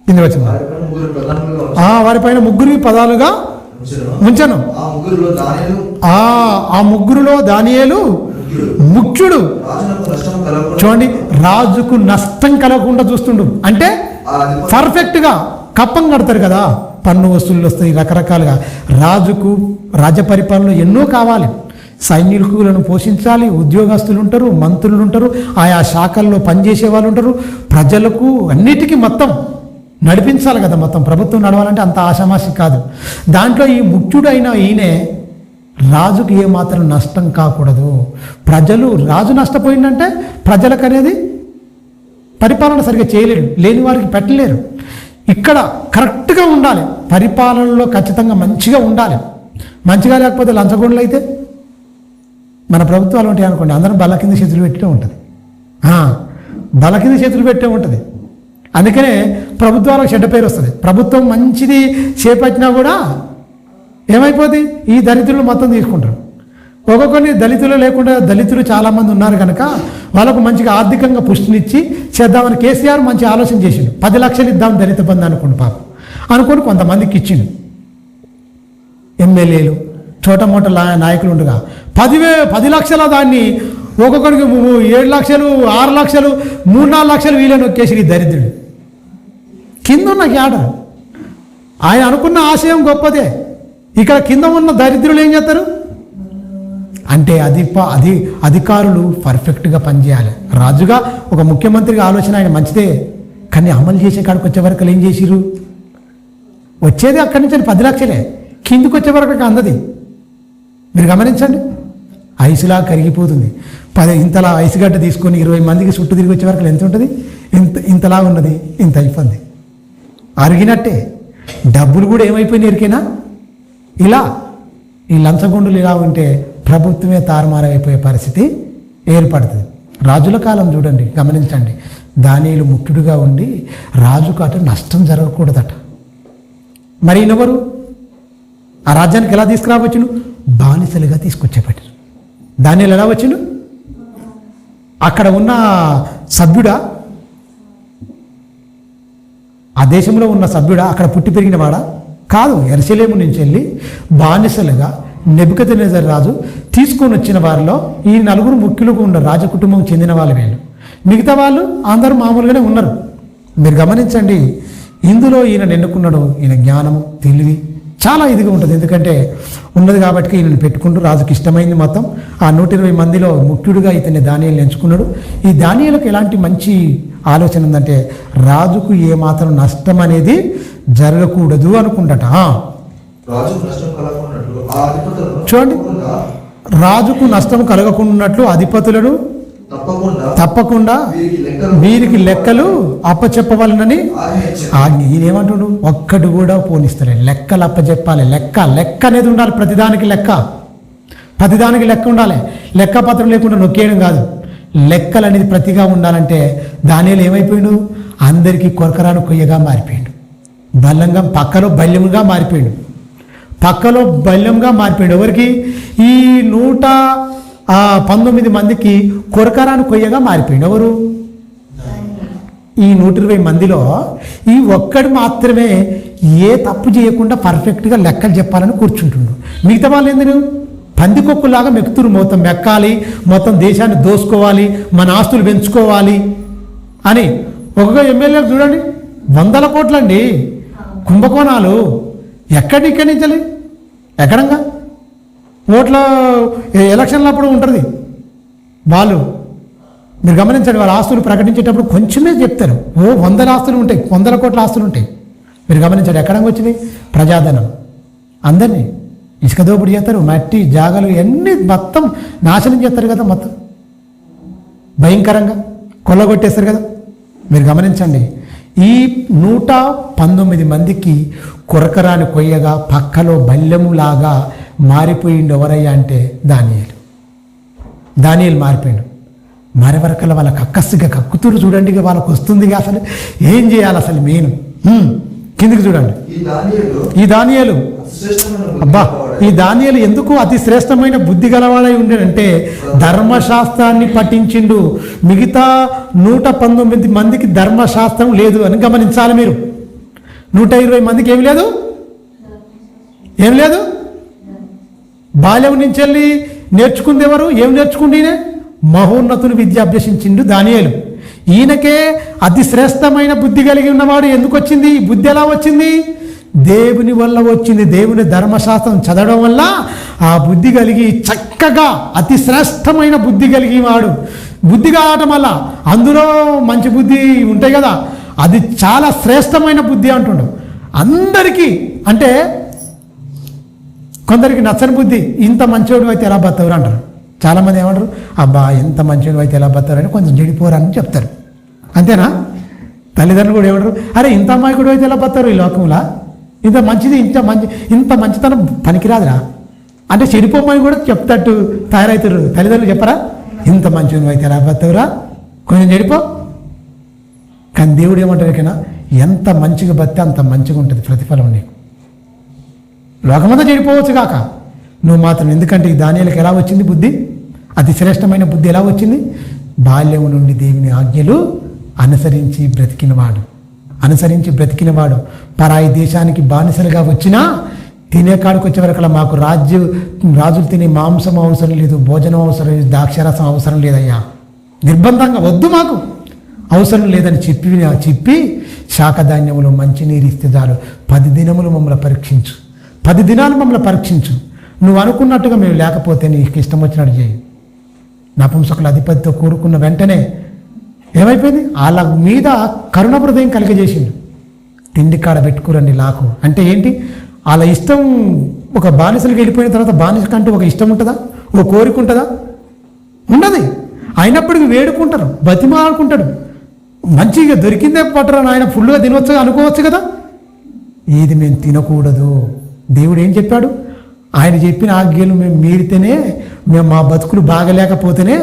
కింద వచ్చిన వారి పైన ముగ్గురికి ప్రధానులుగా ఉంచను. ఆ ముగ్గురులో దానియేలు ముఖ్యుడు. చూడండి, రాజుకు నష్టం కలగకుండా చూస్తుండు. అంటే పర్ఫెక్ట్గా కప్పం కడతారు కదా, పన్ను వసూళ్ళు వస్తాయి రకరకాలుగా. రాజుకు రాజ్య పరిపాలనలో ఎన్నో కావాలి. సైనికులను పోషించాలి, ఉద్యోగస్తులు ఉంటారు, మంత్రులు ఉంటారు, ఆయా శాఖల్లో పనిచేసే వాళ్ళు ఉంటారు, ప్రజలకు అన్నిటికీ మొత్తం నడిపించాలి కదా. మొత్తం ప్రభుత్వం నడవాలంటే అంత ఆషామాషి కాదు. దాంట్లో ఈ ముఖ్యుడైన ఈయనే రాజుకు ఏమాత్రం నష్టం కాకూడదు. రాజు నష్టపోయిందంటే ప్రజలకు అనేది పరిపాలన సరిగ్గా చేయలేరు, లేని వారికి పెట్టలేరు. ఇక్కడ కరెక్ట్గా ఉండాలి, పరిపాలనలో ఖచ్చితంగా మంచిగా ఉండాలి. మంచిగా లేకపోతే లంచగొండలు అయితే మన ప్రభుత్వాలు ఉంటాయి అనుకోండి, అందరం బల్ల కింద చేతులు పెట్టే ఉంటుంది. బల్ల కింద చేతులు పెట్టే ఉంటుంది. అందుకనే ప్రభుత్వాలకు చెడ్డ పేరు వస్తుంది. ప్రభుత్వం మంచిది చేపట్టినా కూడా ఏమైపోతుంది, ఈ దళితులు మొత్తం తీసుకుంటారు. ఒక్కొక్కరిని దళితులు లేకుండా దళితులు చాలామంది ఉన్నారు కనుక వాళ్ళకు మంచిగా ఆర్థికంగా పుష్టినిచ్చి చేద్దామని కేసీఆర్ మంచి ఆలోచన చేసిండు. 10 లక్షలు ఇద్దాం దళిత బంధు అనుకోండి, పాపం అనుకోని కొంతమందికి ఇచ్చిండు. ఎమ్మెల్యేలు చోటమోట నాయకులు ఉండగా 10 లక్షల దాన్ని ఒక్కొక్కరికి 7 లక్షలు 6 లక్షలు 3-4 లక్షలు వీళ్ళని నొక్కేసి ఈ దరిద్రుడు కింద ఉన్న క్యాడర్. ఆయన అనుకున్న ఆశయం గొప్పదే. ఇక్కడ కింద ఉన్న దరిద్రులు ఏం చేస్తారు అంటే అధికారులు పర్ఫెక్ట్గా పనిచేయాలి. రాజుగా ఒక ముఖ్యమంత్రిగా ఆలోచన ఆయన మంచిదే, కానీ అమలు చేసే కాడికి వచ్చే వరకు ఏం చేసిరు, వచ్చేది అక్కడి నుంచి 10 లక్షలే, కిందికి వచ్చే వరకు అందది. మీరు గమనించండి, ఐసులా కరిగిపోతుంది. ఇంతలా ఐసుగడ్డ తీసుకొని 20 మందికి చుట్టూ తిరిగి వచ్చే వరకు ఎంత ఉంటుంది, ఇంతలా ఉన్నది, ఇంత అయిపోయింది, అరిగినట్టే. డబ్బులు కూడా ఏమైపోయినాయి ఎరికేనా, ఇలా ఈ లంచగొండులు ఇలా ఉంటే ప్రభుత్వమే తారుమారైపోయే పరిస్థితి ఏర్పడుతుంది. రాజుల కాలం చూడండి, గమనించండి. దానియేలు ముఖ్యుడిగా ఉండి రాజుకు అట నష్టం జరగకూడదట. మరి ఈయనెవరు ఆ రాజ్యానికి ఎలా తీసుకురావచ్చును, బానిసలుగా తీసుకొచ్చేపట్టారు. దానియేలు ఎలా వచ్చిండు, అక్కడ ఉన్న సభ్యుడా, ఆ దేశంలో ఉన్న సభ్యుడా, అక్కడ పుట్టి పెరిగిన వాడా కాదు. యెరూషలేము నుంచి వెళ్ళి బానిసలుగా నెబుకద్నెజర్ రాజు తీసుకొని వచ్చిన వారిలో ఈ 4 ముఖ్యులుగా ఉన్న రాజకుటుంబం చెందిన వాళ్ళు వీళ్ళు. మిగతా వాళ్ళు అందరూ మామూలుగానే ఉన్నారు. మీరు గమనించండి, ఇందులో ఈయన ఎన్నుకున్నాడు. ఈయన జ్ఞానము తెలివి చాలా ఇదిగా ఉంటుంది. ఎందుకంటే ఉన్నది కాబట్టి ఈయనను పెట్టుకుంటూ రాజుకి ఇష్టమైంది మొత్తం. ఆ 120 మందిలో ముఖ్యుడిగా ఇతన్ని దానియేలుని ఎంచుకున్నాడు. ఈ దానియేలుకు ఎలాంటి మంచి ఆలోచన ఉందంటే రాజుకు ఏమాత్రం నష్టం అనేది జరగకూడదు అనుకుంటట. చూడండి, రాజుకు నష్టం కలగకున్నట్లు అధిపతులను తప్పకుండా వీరికి లెక్కలు అప్పచెప్పవాలనని ఈయనేమంటుడు, ఒక్కడు కూడా పోనిస్తలే, లెక్కలు అప్పచెప్పాలి. లెక్క అనేది ఉండాలి. ప్రతిదానికి లెక్క ఉండాలి. లెక్క పత్రం లేకుండా నొక్కేయడం కాదు, లెక్కలు అనేది ప్రతిగా ఉండాలంటే దానియేలు ఏమైపోయాడు, అందరికీ కొరకరాను కొయ్యగా మారిపోయాడు. పక్కలో బల్యముగా మారిపోయాడు. ఎవరికి, ఈ 119 మందికి కొరకరాను కొయ్యగా మారిపోయాడు. ఎవరు, ఈ 120 మందిలో ఈ ఒక్కడు మాత్రమే ఏ తప్పు చేయకుండా పర్ఫెక్ట్గా లెక్కలు చెప్పాలని కూర్చుంటుండు. మిగతా వాళ్ళు ఎందుకు పందికొక్కులాగా మెక్కుతురు, మొత్తం మెక్కాలి, మొత్తం దేశాన్ని దోసుకోవాలి, మన ఆస్తులు పెంచుకోవాలి అని. ఒక్కొక్క ఎమ్మెల్యేలు చూడండి 100 కోట్లండి కుంభకోణాలు. ఇక్కడి నుంచి ఎక్కడంగా ఓట్ల ఎలక్షన్లప్పుడు ఉంటుంది వాళ్ళు. మీరు గమనించండి, వాళ్ళ ఆస్తులు ప్రకటించేటప్పుడు కొంచెమే చెప్తారు. 100 ఆస్తులు ఉంటాయి, 100 కోట్ల ఆస్తులు ఉంటాయి. మీరు గమనించండి, ఎక్కడంగా వచ్చినాయి, ప్రజాధనం అందరినీ ఇసుక దోపిడీ చేస్తారు, మట్టి జాగలు అన్నీ మొత్తం నాశనం చేస్తారు కదా, మొత్తం భయంకరంగా కొల్లగొట్టేస్తారు కదా. మీరు గమనించండి, ఈ 119 మందికి కొరకరాని కొయ్యగా పక్కలో బల్యములాగా మారిపోయిండు. ఎవరయ్యా అంటే దానియేలు మారిపోయాడు. మారే వరకల్లా వాళ్ళకి అక్కస్సుగా కక్కుతూరు. చూడండి, వాళ్ళకు వస్తుంది అసలు ఏం చేయాలి, అసలు మెయిన్ కిందికి చూడండి. ఈ దానియేలు ఈ దానియేలు ఎందుకు అతి శ్రేష్టమైన బుద్ధి గలవాడై ఉండేనంటే ధర్మశాస్త్రాన్ని పఠించిండు. మిగతా 119 మందికి ధర్మశాస్త్రం లేదు అని గమనించాలి మీరు. 120 మందికి ఏమి లేదు, ఏం లేదు. బాల్యం నుంచి వెళ్ళి నేర్చుకుంది ఎవరు? ఏం నేర్చుకుంది? మహోన్నతుని విద్య అభ్యసించిండు దానియేలు. ఈయనకే అతి శ్రేష్టమైన బుద్ధి కలిగి ఉన్నవాడు ఎందుకు వచ్చింది? ఈ బుద్ధి ఎలా వచ్చింది? దేవుని వల్ల వచ్చింది. దేవుని ధర్మశాస్త్రం చదవడం వల్ల ఆ బుద్ధి కలిగి చక్కగా అతి శ్రేష్టమైన బుద్ధి కలిగి వాడు. బుద్ధి కావటం వల్ల అందులో మంచి బుద్ధి ఉంటాయి కదా, అది చాలా శ్రేష్టమైన బుద్ధి అంటుండు. అందరికీ అంటే కొందరికి నచ్చని బుద్ధి, ఇంత మంచివాడు అయితే ఎలా బతవరు అంటారు. చాలామంది ఏమంటారు, అబ్బా ఎంత మంచివాడు అయితే ఎలా బతవరు అని కొంచెం చెడిపోరని చెప్తారు. అంతేనా? తల్లిదండ్రులు కూడా ఏమంటారు, అరే ఇంత అమాయకుడు అయితే ఎలా బతవరు ఈ లోకంలో, ఇంత మంచిది ఇంత మంచితనం పనికిరాదురా అంటే చెడిపోమని కూడా చెప్తట్టు తయారవుతారు. తల్లిదండ్రులు చెప్పరా, ఇంత మంచివాడు అయితే ఎలా బతవరా, కొంచెం చెడిపో. కానీ దేవుడు ఏమంటారు, ఎక్కడైనా ఎంత మంచిగా బతితే అంత మంచిగా ఉంటుంది ప్రతిఫలం నీకు. లోకమంతా చెడిపోవచ్చు కాక నువ్వు మాత్రం. ఎందుకంటే ఈ దానియేలుకి ఎలా వచ్చింది బుద్ధి? అతి శ్రేష్టమైన బుద్ధి ఎలా వచ్చింది? బాల్యం నుండి దేవుని ఆజ్ఞలు అనుసరించి బ్రతికినవాడు. పరాయి దేశానికి బానిసలుగా వచ్చినా తినే కాడికి వచ్చే వరకు మాకు రాజులు తినే మాంసం అవసరం లేదు, భోజనం అవసరం లేదు, ద్రాక్షరసం అవసరం లేదయ్యా, నిర్బంధంగా వద్దు మాకు అవసరం లేదని చెప్పి శాఖధాన్యములు మంచినీరు ఇస్తే చాలు, 10 దినములు మమ్మల్ని పరీక్షించు, 10 దినాలు మమ్మల్ని పరీక్షించు, నువ్వు అనుకున్నట్టుగా మేము లేకపోతే నీకు ఇష్టం వచ్చినట్టు చేయి. నపుంసకుల అధిపతితో కూడుకున్న వెంటనే ఏమైపోయింది? వాళ్ళ మీద కరుణ హృదయం కలిగజేసిండు. తిండి కాడ పెట్టుకురండి లాకు అంటే ఏంటి? వాళ్ళ ఇష్టం. ఒక బానిసలకు వెళ్ళిపోయిన తర్వాత బానిసకంటూ ఒక ఇష్టం ఉంటుందా? ఒక కోరిక ఉంటుందా? ఉండదు. అయినప్పటికీ వేడుకుంటారు, బతిమాడుకుంటాడు. మంచిగా దొరికిందే పట్టరా నాయన, ఫుల్గా తినవచ్చు అనుకోవచ్చు కదా. ఇది మేము తినకూడదు. దేవుడు ఏం చెప్పాడు? ఆయన చెప్పిన ఆజ్ఞలు మేము మీరితేనే, మేము మా బతుకులు బాగలేకపోతేనే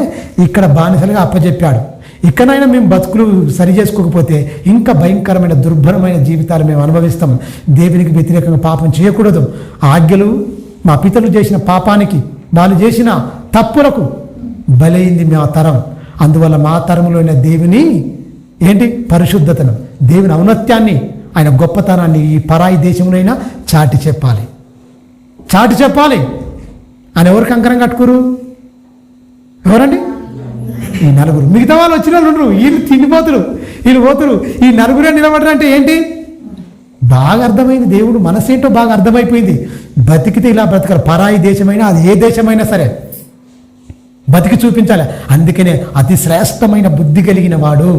ఇక్కడ బానిసలుగా అప్పచెప్పాడు. ఇక్కడైనా మేము బతుకులు సరి చేసుకోకపోతే ఇంకా భయంకరమైన దుర్భరమైన జీవితాలు మేము అనుభవిస్తాం. దేవునికి వ్యతిరేకంగా పాపం చేయకూడదు. ఆజ్ఞలు మా పితరులు చేసిన పాపానికి, వాళ్ళు చేసిన తప్పులకు బలైంది మా తరం. అందువల్ల మా తరంలోని దేవుని పరిశుద్ధతను, దేవుని ఔన్నత్యాన్ని, ఆయన గొప్పతనాన్ని ఈ పరాయి దేశంలోనైనా చాటి చెప్పాలి. ఆయన ఎవరు కంకరం కట్టుకోరు? ఎవరండి? ఈ నలుగురు. మిగతా వాళ్ళు వచ్చిన వాళ్ళు వీళ్ళు తిండిపోతురు, వీళ్ళు పోతురు. ఈ నలుగురే నిలబడరంటే ఏంటి? బాగా అర్థమైంది. దేవుడు మనసేంటో బాగా అర్థమైపోయింది. బతికితే ఇలా బ్రతకాలి. పరాయి దేశమైనా అది ఏ దేశమైనా సరే బతికి చూపించాలి. అందుకనే అతి శ్రేష్టమైన బుద్ధి కలిగిన వాడు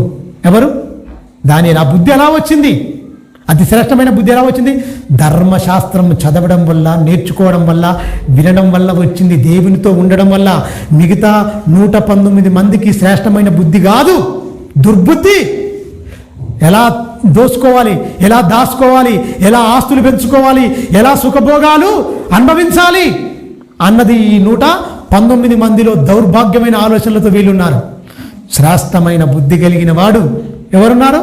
ఎవరు? దానియేలు. ఆ బుద్ధి ఎలా వచ్చింది? అతి శ్రేష్టమైన బుద్ధి ఎలా వచ్చింది? ధర్మశాస్త్రం చదవడం వల్ల, నేర్చుకోవడం వల్ల, వినడం వల్ల వచ్చింది. దేవునితో ఉండడం వల్ల. మిగతా 119 మందికి శ్రేష్టమైన బుద్ధి కాదు, దుర్బుద్ధి. ఎలా దోసుకోవాలి, ఎలా దాచుకోవాలి, ఎలా ఆస్తులు పెంచుకోవాలి, ఎలా సుఖభోగాలు అనుభవించాలి అన్నది ఈ 119 మందిలో దౌర్భాగ్యమైన ఆలోచనలతో వీళ్ళున్నారు. శ్రేష్టమైన బుద్ధి కలిగిన వాడు ఎవరున్నారు?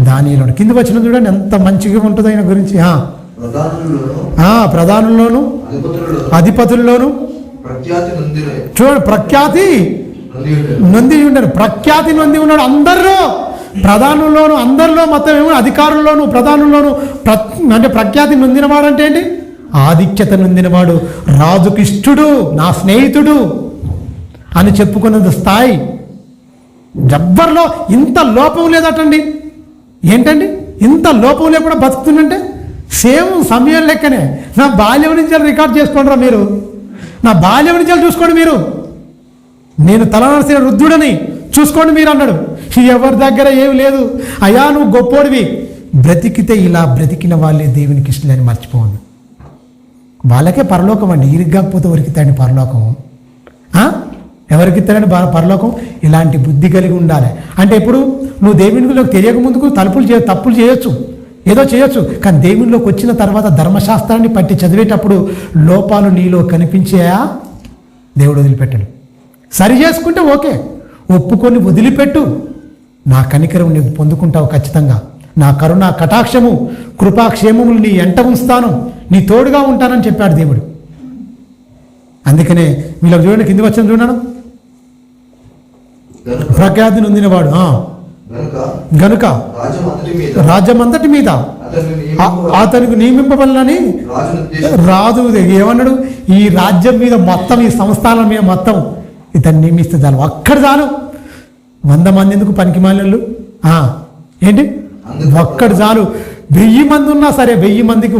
దానియేలు. కింద వచ్చిన చూడండి ఎంత మంచిగా ఉంటుంది ఆయన గురించి. ప్రధానుల్లోను అధిపతుల్లోను చూడండి ప్రఖ్యాతి నొంది ఉన్నాడు. ప్రఖ్యాతి నొంది ఉన్నాడు అందరిలో, ప్రధానుల్లోను, అందరిలో, మొత్తం ఏమో అధికారుల్లోను, ప్రధానుల్లోను. అంటే ప్రఖ్యాతి నొందినవాడు అంటే ఏంటి? ఆధిక్యత నొందినవాడు, రాజుకిష్టుడు, నా స్నేహితుడు అని చెప్పుకున్నది స్థాయి. జబ్బర్లో ఇంత లోపం లేదటండి. ఏంటండి ఇంత లోపం లేకుండా బతుకుతుందంటే? సేమ్ సమయం లెక్కనే. నా బాల్యం నుంచి రికార్డ్ చేసుకోండి రా మీరు, నా బాల్యం నుంచి చూసుకోండి మీరు. నేను తలనరిసిన వృద్ధుడని చూసుకోండి మీరు అన్నాడు. ఎవరి దగ్గర ఏమి లేదు. అయ్యా నువ్వు గొప్పోడివి. బ్రతికితే ఇలా బ్రతికిన వాళ్ళే దేవునికి ఇష్టలని మర్చిపోండి. వాళ్ళకే పరలోకం అండి. ఇరిగ్గాకపోతే ఎవరికిస్తాడండి పరలోకం? ఎవరికిస్తాడండి పరలోకం? ఇలాంటి బుద్ధి కలిగి ఉండాలి. అంటే ఇప్పుడు నువ్వు దేవునిలోకి తెలియక ముందుకు తప్పులు చేయొచ్చు, ఏదో చేయొచ్చు. కానీ దేవునిలోకి వచ్చిన తర్వాత ధర్మశాస్త్రాన్ని పట్టి చదివేటప్పుడు లోపాలు నీలో కనిపించాయా? దేవుడు వదిలిపెట్టడు. సరి చేసుకుంటే ఓకే, ఒప్పుకొని వదిలిపెట్టు. నా కనికరం నీవు పొందుకుంటావు ఖచ్చితంగా. నా కరుణ కటాక్షము కృపాక్షేమములు నీ ఎంట ఉంచుతాను, నీ తోడుగా ఉంటానని చెప్పాడు దేవుడు. అందుకనే వీళ్ళకి చూడండి, కింది వచ్చిన చూడడం ప్రఖ్యాతి నొందినవాడు. గనుక రాజ్యమంతటి మీద అతనికి నియమింపబడాలని రాజు ఏమన్నాడు, ఈ రాజ్యం మీద మొత్తం, ఈ సంస్థానం మీద మొత్తం ఇతన్ని నియమిస్తే చాలు. అక్కడ చాలు. 100 మంది ఎందుకు పనికి మాలినోళ్ళు? ఏంటి, ఒక్కడు చాలు. 1000 మంది ఉన్నా సరే 1000 మందికి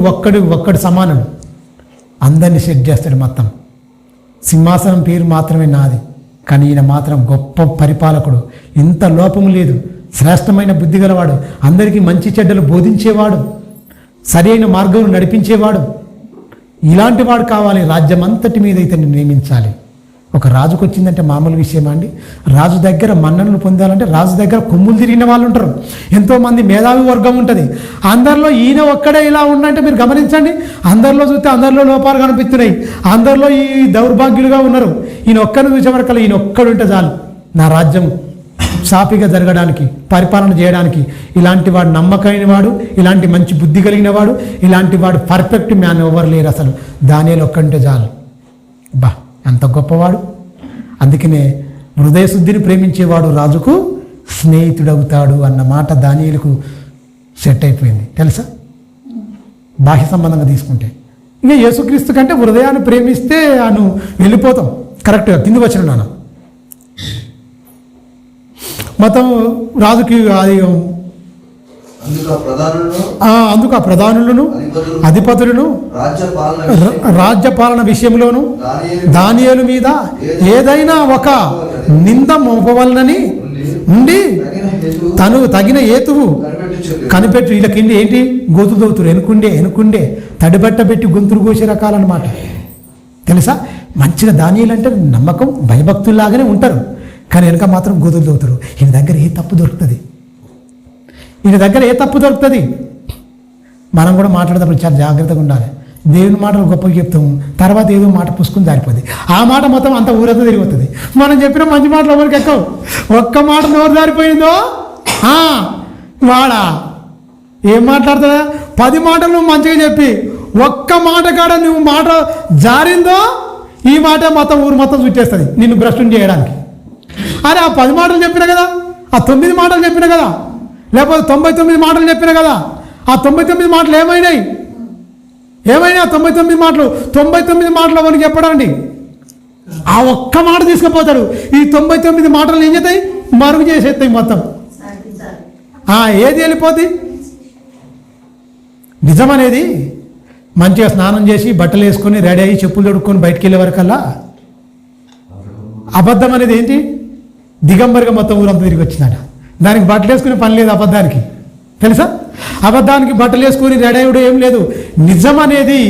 ఒక్కడు సమానం. అందరినీ సెట్ చేస్తాడు మొత్తం. సింహాసనం పేరు మాత్రమే నాది, కానీ ఈయన మాత్రం గొప్ప పరిపాలకుడు. ఇంత లోపం లేదు. శ్రేష్టమైన బుద్ధి గలవాడు, అందరికీ మంచి చెడ్డలు బోధించేవాడు, సరైన మార్గం నడిపించేవాడు. ఇలాంటి వాడు కావాలి. రాజ్యం అంతటి మీద ఇతన్ని నియమించాలి. ఒక రాజుకు వచ్చిందంటే మామూలు విషయమా అండి? రాజు దగ్గర మన్ననలు పొందాలంటే రాజు దగ్గర కొమ్ములు తిరిగిన వాళ్ళు ఉంటారు, ఎంతోమంది మేధావి వర్గం ఉంటుంది. అందరిలో ఈయన ఒక్కడే ఇలా ఉండంటే మీరు గమనించండి. అందరిలో చూస్తే అందరిలో లోపాలు కనిపిస్తున్నాయి, అందరిలో ఈ దౌర్భాగ్యులుగా ఉన్నారు. ఈయన ఒక్కరిని చూసే వరకు ఈయన ఒక్కడు ఉంటే చాలు, నా రాజ్యం సాఫీగా జరగడానికి, పరిపాలన చేయడానికి. ఇలాంటి వాడు నమ్మకమైన వాడు, ఇలాంటి మంచి బుద్ధి కలిగిన వాడు, ఇలాంటి వాడు పర్ఫెక్ట్ మ్యాన్ ఎవరు లేరు అసలు. దానియేలు ఒక్కడుంటే చాలు. బా, ఎంత గొప్పవాడు. అందుకనే హృదయశుద్ధిని ప్రేమించేవాడు రాజుకు స్నేహితుడవుతాడు అన్న మాట దానియేలుకు సెట్ అయిపోయింది తెలుసా, బాహ్య సంబంధంగా తీసుకుంటే. ఇంకా యేసుక్రీస్తు కంటే హృదయాన్ని ప్రేమిస్తే నువ్వు వెళ్ళిపోతాం. కరెక్ట్గా కింది వచ్చిన నాన్న మొత్తం రాజుకి అది అందుకు ఆ ప్రధానులను అధిపతులను రాజ్యపాలన విషయంలోను దానియేలు మీద ఏదైనా ఒక నింద మోపవలనని ఉండి తను తగిన ఏతువు కనిపెట్టు. వీళ్ళకిండి ఏంటి, గోతులు దవుతురు, ఎనుకుండే తడిబట్ట పెట్టి గొంతులు కోసే రకాలన్నమాట తెలుసా. మంచిగా దానియేలు అంటే నమ్మకం, భయభక్తుల్లాగానే ఉంటారు, కానీ వెనక మాత్రం గోతులు దవుతారు. ఈయన దగ్గర ఏ తప్పు దొరుకుతుంది. మనం కూడా మాట్లాడేటప్పుడు చాలా జాగ్రత్తగా ఉండాలి. దేవుని మాటలు గొప్పగా చెప్తాము, తర్వాత ఏదో మాట పుసుకుని జారిపోతుంది. ఆ మాట మొత్తం అంత ఊరంతా తిరిగిపోతుంది. మనం చెప్పిన మంచి మాటలు ఎవరికి ఎక్కవు. ఒక్క మాట నోరు జారిపోయిందో వాడా ఏం మాట్లాడుతుందా? 10 మాటలు నువ్వు మంచిగా చెప్పి ఒక్క మాట కాడ నువ్వు మాట జారిందో ఈ మాట మొత్తం ఊరు మొత్తం చుట్టేస్తుంది నిన్ను భ్రష్టుని చేయడానికి. అరే ఆ 10 మాటలు చెప్పినా కదా, ఆ 9 మాటలు చెప్పినా కదా, లేకపోతే 99 మాటలు చెప్పినా కదా, ఆ 99 మాటలు ఏమైనాయి? ఆ 99 మాటలు 99 మాటలు మనకి చెప్పడండి. ఆ ఒక్క మాట తీసుకుపోతాడు. ఈ 99 మాటలు ఏం చేస్తాయి? మరుగు చేసేస్తాయి మొత్తం. ఏది వెళ్ళిపోద్ది? నిజం అనేది మంచిగా స్నానం చేసి బట్టలు వేసుకొని రెడీ అయ్యి చెప్పులు తొడుక్కొని బయటికి వెళ్ళే వరకల్లా అబద్ధం అనేది ఏంటి? దిగంబరిగా మొత్తం ఊరంతా తిరిగి వచ్చిందట. దానికి బట్టలు వేసుకునే పని లేదు అబద్ధానికి తెలుసా. అబద్ధానికి బట్టలు వేసుకుని రెడీ అయ్యడం ఏం లేదు. నిజం అనేది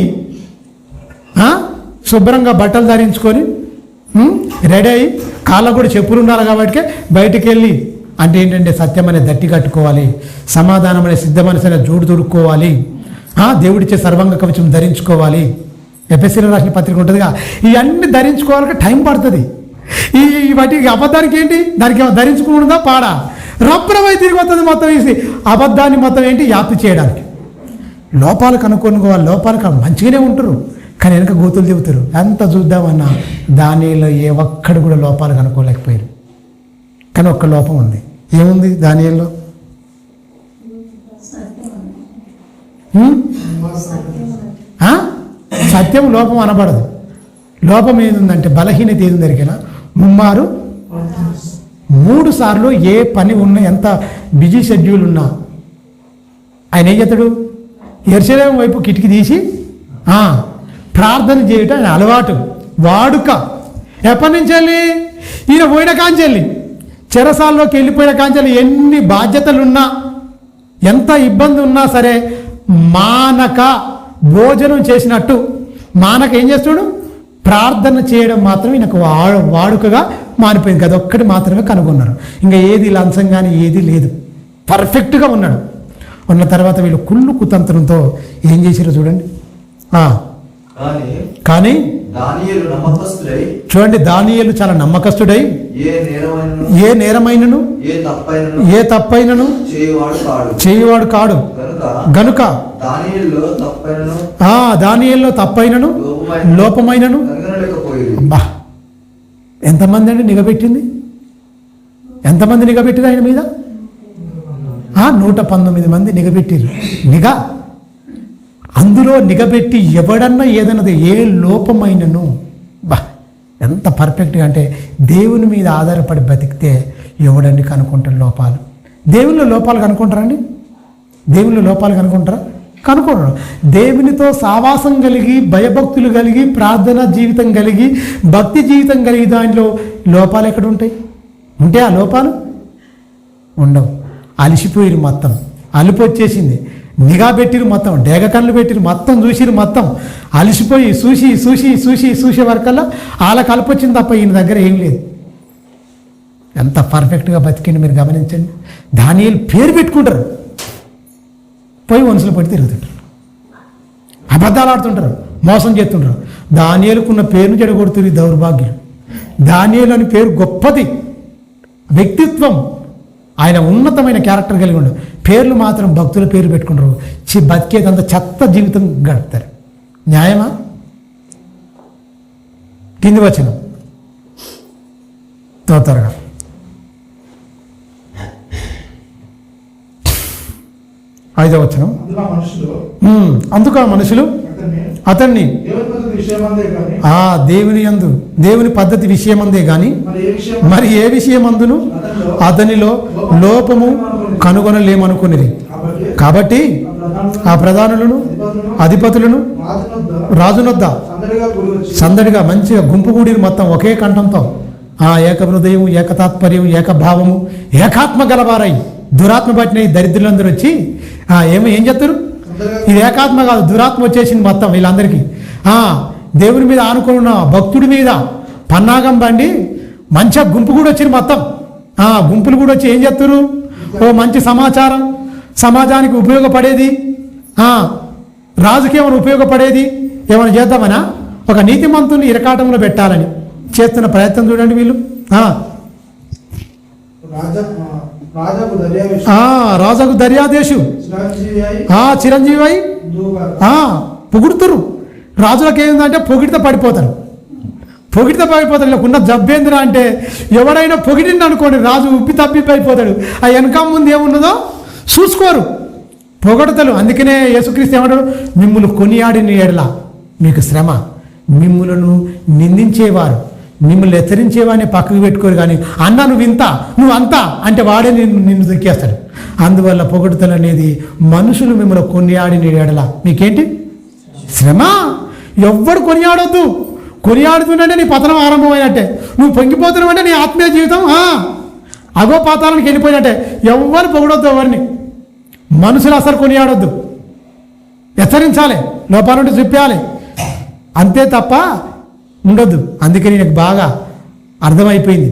శుభ్రంగా బట్టలు ధరించుకొని రెడీ అయ్యి కాళ్ళకు కూడా చెప్పులు ఉండాలి కాబట్టి బయటికి వెళ్ళి అంటే ఏంటంటే సత్యం అనే దట్టి కట్టుకోవాలి, సమాధానం అనే సిద్ధ మనసు జోడు తొడుక్కోవాలి, దేవుడిచ్చే సర్వంగ కవచం ధరించుకోవాలి. ఎఫెసీలో రాసిన పత్రిక ఉంటుందిగా, ఇవన్నీ ధరించుకోవాలంటే టైం పడుతుంది. వాటికి అబద్ధానికి ఏంటి, దానికి ఏమో ధరించుకుంటుందా పాడా రబ్బరమై తిరిగి వస్తుంది మొత్తం వేసి అబద్ధాన్ని మొత్తం ఏంటి వ్యాప్తి చేయడానికి. లోపాలు కనుక్కోవాలి, లోపాలు మంచిగానే ఉంటారు కానీ వెనక గోతులు చెబుతారు. ఎంత చూద్దామన్నా దానిలో ఏ ఒక్కడు కూడా లోపాలు కనుక్కోలేకపోయారు. కానీ ఒక్క లోపం ఉంది. ఏముంది దానిలో? సత్యం లోపం అనబడదు. లోపం ఏదుందంటే బలహీనత ఏది దొరికినా ముమ్మారు 3 సార్లు ఏ పని ఉన్నా, ఎంత బిజీ షెడ్యూల్ ఉన్నా ఆయన ఏం చేస్తాడు? యెరూషలేము వైపు కిటికీ తీసి ప్రార్థన చేయటం ఆయన అలవాటు, వాడుక. ఎప్పటి నుంచి వెళ్ళి? ఈయన పోయిన కాంచెల్లి, చెరసాల్లోకి వెళ్ళిపోయిన కాంచెల్లి ఎన్ని బాధ్యతలున్నా, ఎంత ఇబ్బంది ఉన్నా సరే మానక భోజనం చేసినట్టు మానక ఏం చేస్తాడు? ప్రార్థన చేయడం మాత్రం ఈయనకు వాడుకగా మారిపోయింది. అదొక్కటి మాత్రమే కనుగొన్నారు. ఇంకా ఏది లంచం కానీ ఏది లేదు, పర్ఫెక్ట్గా ఉన్నాడు. ఉన్న తర్వాత వీళ్ళు కుళ్ళు కుతంత్రంతో ఏం చేశారో చూడండి. కానీ చూడండి, దానియేలు చాలా నమ్మకస్తుడై ఏ నేరమైనను ఏ తప్పైనను చేయువాడు కాడు గనుక దానియేలులో తప్పైనను లోపమైనను. బా, ఎంతమంది అండి నిఘబెట్టింది? ఎంతమంది నిఘబెట్టింది ఆయన మీద? 119 మంది నిఘబెట్టిరు. నిఘా అందులో నిఘబెట్టి ఎవడన్నా ఏదైనా ఏ లోపమైనను ఎంత పర్ఫెక్ట్గా అంటే దేవుని మీద ఆధారపడి బతికితే ఎవడండి కనుక్కుంటారు లోపాలు? దేవునిలో లోపాలు కనుక్కుంటారండి? దేవునిలో లోపాలు కనుక్కుంటారా? కనుక్కోరు. దేవునితో సావాసం కలిగి భయభక్తులు కలిగి ప్రార్థన జీవితం కలిగి భక్తి జీవితం కలిగి దాంట్లో లోపాలు ఎక్కడ ఉంటాయి? ఉంటే ఆ లోపాలు ఉండవు. అలిసిపోయిరు, మొత్తం అలుపు వచ్చేసింది. నిఘా పెట్టిరు, మొత్తం డేగ కళ్ళు పెట్టిరు, మొత్తం చూసిరు, మొత్తం అలిసిపోయి చూసే వరకల్లా వాళ్ళకి అలుపు వచ్చింది తప్ప ఈయన దగ్గర ఏం లేదు. ఎంత పర్ఫెక్ట్గా బతికిండి మీరు గమనించండి. దానియేలు పేరు పెట్టుకుంటారు, పోయి వనసులు పడి తిరుగుతుంటారు, అబద్ధాలు ఆడుతుంటారు, మోసం చేస్తుంటారు. దానియేలుకున్న పేరును చెడగొడుతుంది దౌర్భాగ్యులు. దానియేలు అని పేరు గొప్పది, వ్యక్తిత్వం, ఆయన ఉన్నతమైన క్యారెక్టర్ కలిగి ఉండదు. పేర్లు మాత్రం భక్తుల పేరు పెట్టుకుంటారు. బతికేదంతా చెత్త జీవితం గడుపుతారు. న్యాయమా? కింది వచనం త్వరగా. ఐదవ వచనం. అందుకు ఆ మనుషులు అతన్ని దేవుని పద్ధతి విషయమందే గాని మరి ఏ విషయమందును అతనిలో లోపము కనుగొనలేమనుకునేది. కాబట్టి ఆ ప్రధానులను అధిపతులను రాజునొద్ద సందడిగా మంచిగా గుంపు కూడిరు, మొత్తం ఒకే కంఠంతో ఏక హృదయం, ఏకతాత్పర్యం, ఏకభావము, ఏకాత్మ గలవారై దురాత్మ పట్టిన ఈ దరిద్రులందరూ వచ్చి ఏం చెప్తారు? ఇది ఏకాత్మ కాదు, దురాత్మ వచ్చేసింది మొత్తం వీళ్ళందరికీ. దేవుని మీద ఆనుకున్న భక్తుడి మీద పన్నాగం బండి మంచిగా గుంపు కూడా వచ్చింది మొత్తం. గుంపులు కూడా వచ్చి ఏం చెప్తారు? ఓ మంచి సమాచారం, సమాజానికి ఉపయోగపడేది, రాజుకి ఏమైనా ఉపయోగపడేది ఏమైనా చేద్దామనా ఒక నీతిమంతుని ఇరకాటంలో పెట్టాలని చేస్తున్న ప్రయత్నం చూడండి వీళ్ళు. రాజాకు దర్యాదేశు చిరంజీవి అయి పొగుడుతారు. రాజులకు ఏంటంటే పొగిడితే పడిపోతారు. ఇలా ఉన్న జబ్బేంద్ర అంటే ఎవడైనా పొగిడింది అనుకోండి, రాజు ఉబ్బి తబ్బిపోయిపోతాడు. ఆ వెనక ముందు ఏమున్నదో చూసుకోరు, పొగడతలు. అందుకనే యేసుక్రీస్తు ఏమంటాడు? మిమ్ములు కొనియాడిన ఎడల మీకు శ్రమ, మిమ్ములను నిందించేవారు మిమ్మల్ని హెచ్చరించేవాడిని పక్కకు పెట్టుకోరు, కానీ అన్న నువ్వు ఇంత నువ్వు అంతా అంటే వాడే నిన్ను దొరికేస్తాడు. అందువల్ల పొగడుతలు అనేది మనుషులు మిమ్మల్ని కొనియాడిన ఎడల మీకేంటి శ్రమ. ఎవ్వడు కొనియాడొద్దు. కొనియాడుతుంటే నీ పతనం ఆరంభమైనట్టే. నువ్వు పొంగిపోతున్నావు అంటే నీ ఆత్మీయ జీవితం అగో పాతాలకు వెళ్ళిపోయినట్టే. ఎవ్వరు పొగడొద్దు, ఎవరిని మనుషులు అసలు కొనియాడొద్దు. హెచ్చరించాలి, లోపాలంటే చెప్పాలి, అంతే తప్ప ఉండొద్దు. అందుకని నాకు బాగా అర్థమైపోయింది.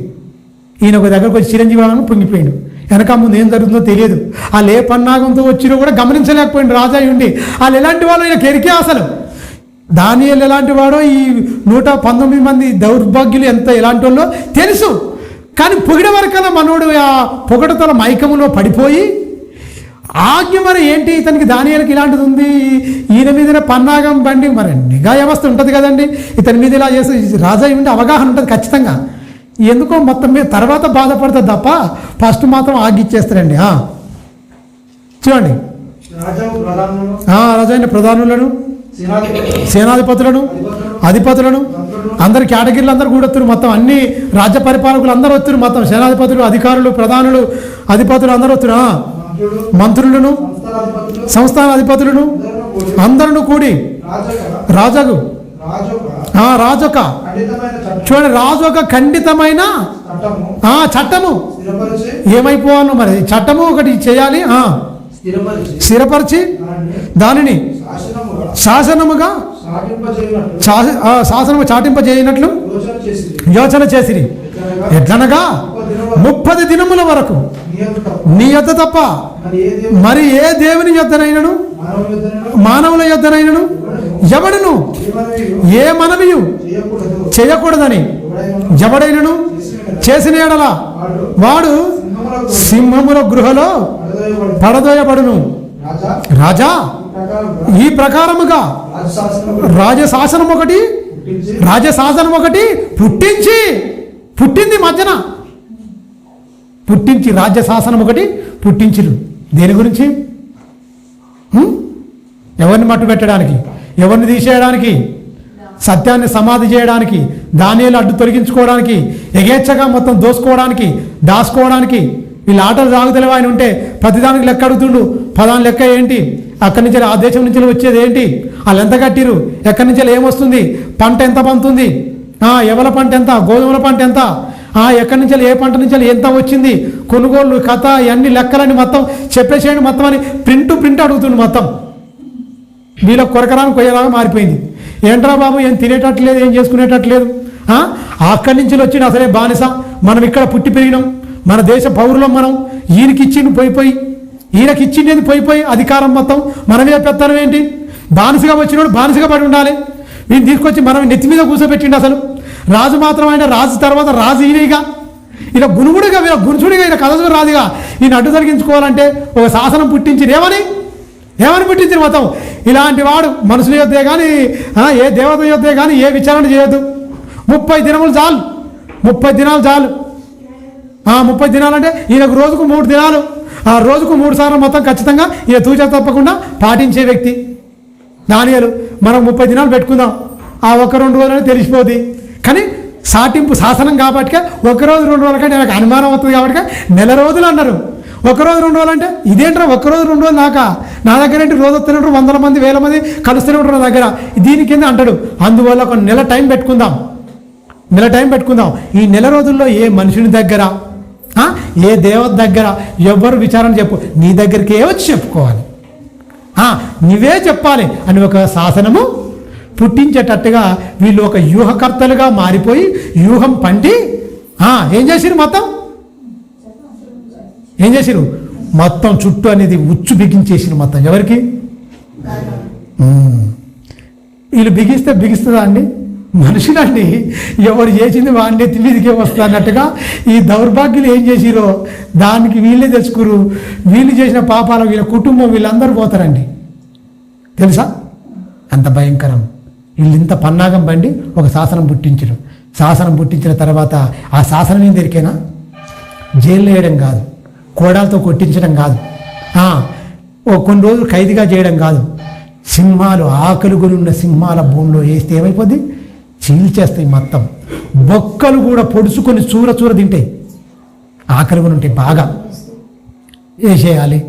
ఈయన ఒక దగ్గరకు వచ్చి చిరంజీవి పొంగిపోయాడు. వెనక ముందు ఏం జరుగుతుందో తెలియదు. వాళ్ళు ఏ పన్నాగంతో వచ్చినా కూడా గమనించలేకపోయింది రాజా ఉండి. వాళ్ళు ఎలాంటి వాళ్ళు ఈయన కెరికే అసలు. దానియేలు ఎలాంటి వాడో ఈ 119 మంది దౌర్భాగ్యులు ఎలాంటి వాళ్ళో తెలుసు. కానీ పొగిడే వరకల్లా మనోడు ఆ పొగడతల మైకములో పడిపోయి ఆజ్ఞ మరి ఏంటి ఇతనికి దానియేలుకి ఇలాంటిది ఉంది, ఈయన మీద పన్నాగం బండి మరి నిఘా వ్యవస్థ ఉంటుంది కదండి, ఇతని మీద ఇలా చేసి రాజా ఉండి అవగాహన ఉంటుంది ఖచ్చితంగా. ఎందుకో మొత్తం మీద తర్వాత బాధపడుతుంది తప్ప ఫస్ట్ మాత్రం ఆగిచ్చేస్తారండి. చూడండి, రాజైన ప్రధానులను సేనాధిపతులను అధిపతులను అందరు కేటగిరీలు అందరూ కూడా వస్తారు. మొత్తం అన్ని రాజ్య పరిపాలకులు అందరూ వస్తారు. మొత్తం సేనాధిపతులు, అధికారులు, ప్రధానులు, అధిపతులు అందరూ వస్తారు. మంత్రులను, సంస్థాన అధిపతులను అందరూ కూడి రాజొక చూడండి, రాజొక ఖండితమైన చట్టము ఏమైపోవాలో మరి చట్టము ఒకటి చేయాలి, స్థిరపరిచి దానిని శాసనము చాటింపజేయనట్లు యోచన చేసిరి. ఎట్లనగా 30 దినముల వరకు నీ యొద్ద తప్ప మరి ఏ దేవుని యొద్దనైనను మానవుల యొద్దనైనను ఎవడును ఏ మనవియు చేయకూడదని ఎవడైనను చేసిన ఎడల వాడు సింహముల గృహలో పడదోయబడును. రాజా ఈ ప్రకారముగా రాజశాసనం ఒకటి పుట్టింది మధ్యన పుట్టించి రాజ్యశాసనం ఒకటి పుట్టించిరు. దేని గురించి? ఎవరిని మట్టు పెట్టడానికి, ఎవరిని తీసేయడానికి, సత్యాన్ని సమాధి చేయడానికి, దానియేలు అడ్డు తొలగించుకోవడానికి, ఎగేచ్చగా మొత్తం దోసుకోవడానికి, దాచుకోవడానికి. వీళ్ళ ఆటలు సాగుతలేవు. ఆయన ఉంటే ప్రతిదానికి లెక్క అడుగుతుండు. పదాని లెక్క ఏంటి, అక్కడి నుంచి ఆ దేశం నుంచి వచ్చేది ఏంటి, వాళ్ళు ఎంత కట్టిరు, ఎక్కడి నుంచి ఏమొస్తుంది, పంట ఎంత పంతుంది, ఎవల పంట ఎంత, గోధుమల పంట ఎంత, ఎక్కడి నుంచి ఏ పంట నుంచి ఎంత వచ్చింది, కొనుగోళ్ళు కథ ఇవన్నీ లెక్కలని మొత్తం చెప్పేసేయండి మొత్తం అని ప్రింట్ అడుగుతుండు మొత్తం. వీళ్ళ కొరకరాని కొయ్యలాగా మారిపోయింది. ఏంట్రా బాబు, ఏం తినేటట్లేదు, ఏం చేసుకునేటట్లేదు. అక్కడి నుంచి వచ్చిన అసలే బానిస, మనం ఇక్కడ పుట్టి పెరిగినాం, మన దేశ పౌరులం మనం. ఈయనకిచ్చింది పోయిపోయి, ఈయనకిచ్చింది పోయిపోయి అధికారం మొత్తం మన మీద పెత్తనం ఏంటి? బానిసగా వచ్చినోడు బానిసగా పడి ఉండాలి. వీళ్ళు తీసుకొచ్చి మనం నెత్తి మీద కూర్చోబెట్టిండు. అసలు రాజు మాత్రం ఆయన రాజు తర్వాత రాజు ఈయనగా, ఇలా గునుగుడిగా వీళ్ళ గురుచుడిగా ఈయన కథ రాదుగా. ఈయన అడ్డు తొలగించుకోవాలంటే ఒక శాసనం పుట్టించింది. ఏమని పుట్టించిన మొత్తం ఇలాంటి వాడు మనుషుల యొద్దే కానీ ఏ దేవత యొద్దే కానీ ఏ విచారణ చేయొద్దు. 30 దినములు చాలు, 30 దినాలు చాలు. 30 దినాలంటే ఈయనకు రోజుకు 3 దినాలు, రోజుకు 3 సార్లు మొత్తం ఖచ్చితంగా ఈయన తూచా తప్పకుండా పాటించే వ్యక్తి దానియేలు. మనం 30 దినాలు పెట్టుకుందాం, ఆ 1-2 రోజులని తెలిసిపోద్ది. కానీ సాటింపు శాసనం కాబట్టి 1 రోజు 2 రోజుల కంటే నాకు అనుమానం అవుతుంది కాబట్టి 1 నెల రోజులు అన్నారు. 1 రోజు 2 రోజులు అంటే ఇదేంట్రా 1 రోజు 2 రోజులు నా దగ్గర ఏంటి, రోజు వస్తూనే ఉంటారు, 100 మంది 1000 మంది కలుస్తూనే ఉంటారు నా దగ్గర, దీని కింద అంటాడు. అందువల్ల 1 నెల టైం పెట్టుకుందాం, ఈ 1 నెల రోజుల్లో ఏ మనుషుని దగ్గర ఏ దేవత దగ్గర ఎవ్వరు విచారణ చెప్పు, నీ దగ్గరికి వచ్చి చెప్పుకోవాలి, నువ్వే చెప్పాలి అని ఒక శాసనము పుట్టించేటట్టుగా వీళ్ళు ఒక వ్యూహకర్తలుగా మారిపోయి వ్యూహం పండి ఏం చేసిరు మొత్తం చుట్టూ అనేది ఉచ్చు బిగించేసిరు మొత్తం. ఎవరికి? వీళ్ళు బిగిస్తుందా అండి? మనుషులండి, ఎవరు చేసింది వాడినే మీదికే వస్తా అన్నట్టుగా ఈ దౌర్భాగ్యులు ఏం చేసిరో దానికి వీళ్ళే తెచ్చుకురు. వీళ్ళు చేసిన పాపాలు వీళ్ళ కుటుంబం వీళ్ళందరూ పోతారండి, తెలుసా? అంత భయంకరం. వీళ్ళు ఇంత పన్నాగం బండి ఒక శాసనం పుట్టించరు. శాసనం పుట్టించిన తర్వాత ఆ శాసనం ఏం దొరికేనా? జైల్లో వేయడం కాదు, కోడాలతో కొట్టించడం కాదు, కొన్ని రోజులు ఖైదీగా చేయడం కాదు, సింహాలు ఆకలిగొనున్న సింహాల భూమిలో వేస్తే ఏమైపోద్ది? చీల్చేస్తాయి మొత్తం. బొక్కలు కూడా పొడుచుకొని చూర తింటాయి. ఆకలిగొని ఉంటాయి బాగా, వేసేయాలి